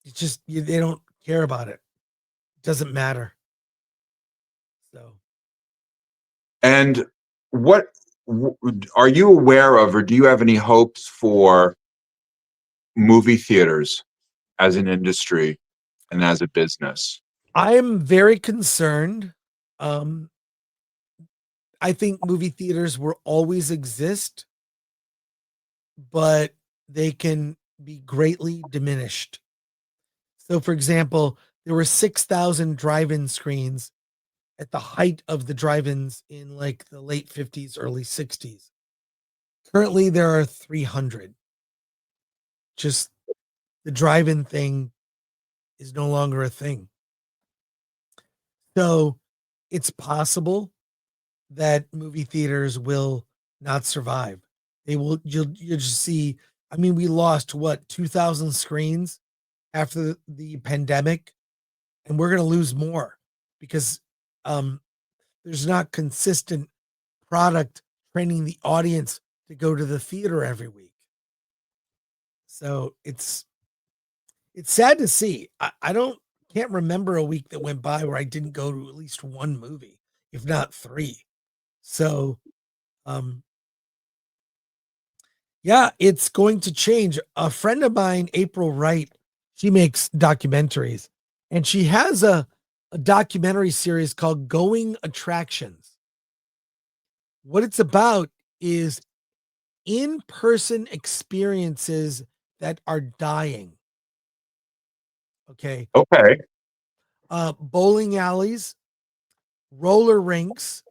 it's just they don't care about it. It doesn't matter. So And what are you aware of, or do you have any hopes for movie theaters as an industry and as a business? I am very concerned. Um, I think movie theaters will always exist, but they can be greatly diminished. So, for example, there were 6,000 drive-in screens at the height of the drive-ins in like the late 50s, early 60s. Currently, there are 300. Just the drive-in thing is no longer a thing. So it's possible that movie theaters will not survive. They will, you'll just see. I mean, we lost what 2,000 screens after the pandemic, and we're going to lose more because um, there's not consistent product training the audience to go to the theater every week. So it's sad to see. I don't can't remember a week that went by where I didn't go to at least one movie, if not three. So um yeah, it's going to change. A friend of mine, April Wright, she makes documentaries and she has a documentary series called Going Attractions. What it's about is in-person experiences that are dying. Okay. Okay. Bowling alleys, roller rinks,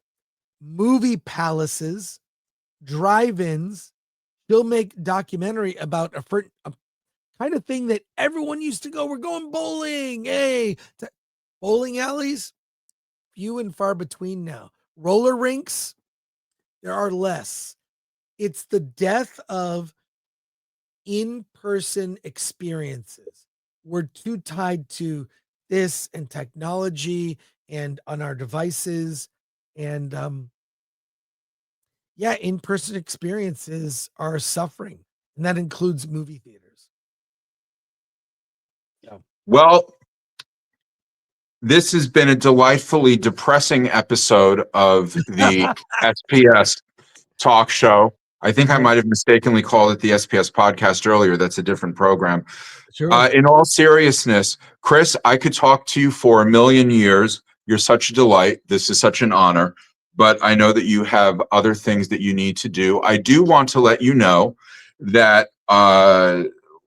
movie palaces, drive-ins. She'll make documentary about a kind of thing that everyone used to go. We're going bowling. Hey, bowling alleys, few and far between now. Roller rinks, there are less. It's the death of in-person experiences. We're too tied to this and technology and on our devices. And yeah, in-person experiences are suffering. And that includes movie theaters. Yeah. Well, this has been a delightfully depressing episode of the SPS talk show. I think I might have mistakenly called it the SPS podcast earlier. That's a different program. Sure. In all seriousness, Chris, I could talk to you for a million years. You're such a delight. This is such an honor. But I know that you have other things that you need to do. I do want to let you know that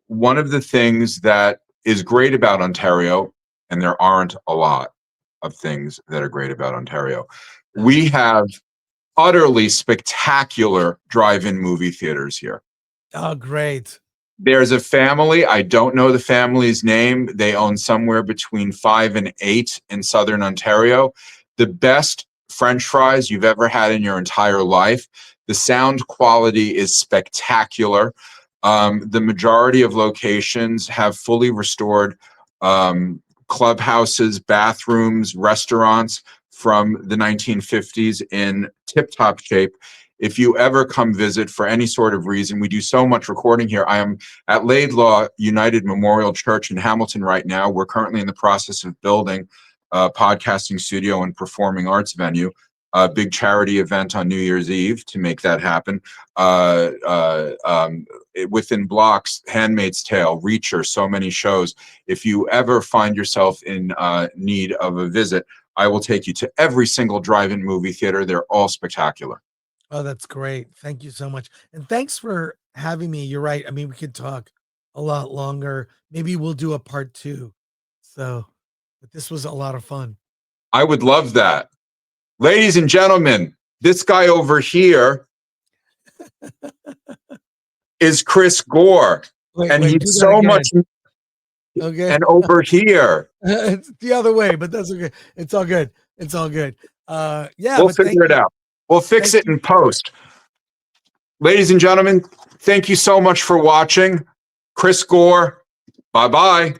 one of the things that is great about Ontario, and there aren't a lot of things that are great about Ontario, we have utterly spectacular drive-in movie theaters here. Oh, great. There's a family, I don't know the family's name. They own somewhere between 5 and 8 in Southern Ontario. The best French fries you've ever had in your entire life. The sound quality is spectacular. The majority of locations have fully restored clubhouses, bathrooms, restaurants from the 1950s in tip-top shape. If you ever come visit for any sort of reason, we do so much recording here. I am at Laidlaw United Memorial Church in Hamilton right now. We're currently in the process of building a podcasting studio and performing arts venue. A big charity event on New Year's Eve to make that happen. Within blocks, Handmaid's Tale, Reacher, so many shows. If you ever find yourself in need of a visit, I will take you to every single drive-in movie theater. They're all spectacular. Oh, that's great. Thank you so much. And thanks for having me. You're right. I mean, we could talk a lot longer. Maybe we'll do a part 2. So, but this was a lot of fun. I would love that. Ladies and gentlemen, this guy over here is Chris Gore. And Wait, he's so much. Okay. And over here. It's the other way, but that's okay. It's all good. It's all good. Yeah, We'll figure it out. We'll fix it in post. Ladies and gentlemen, thank you so much for watching. Chris Gore, bye-bye.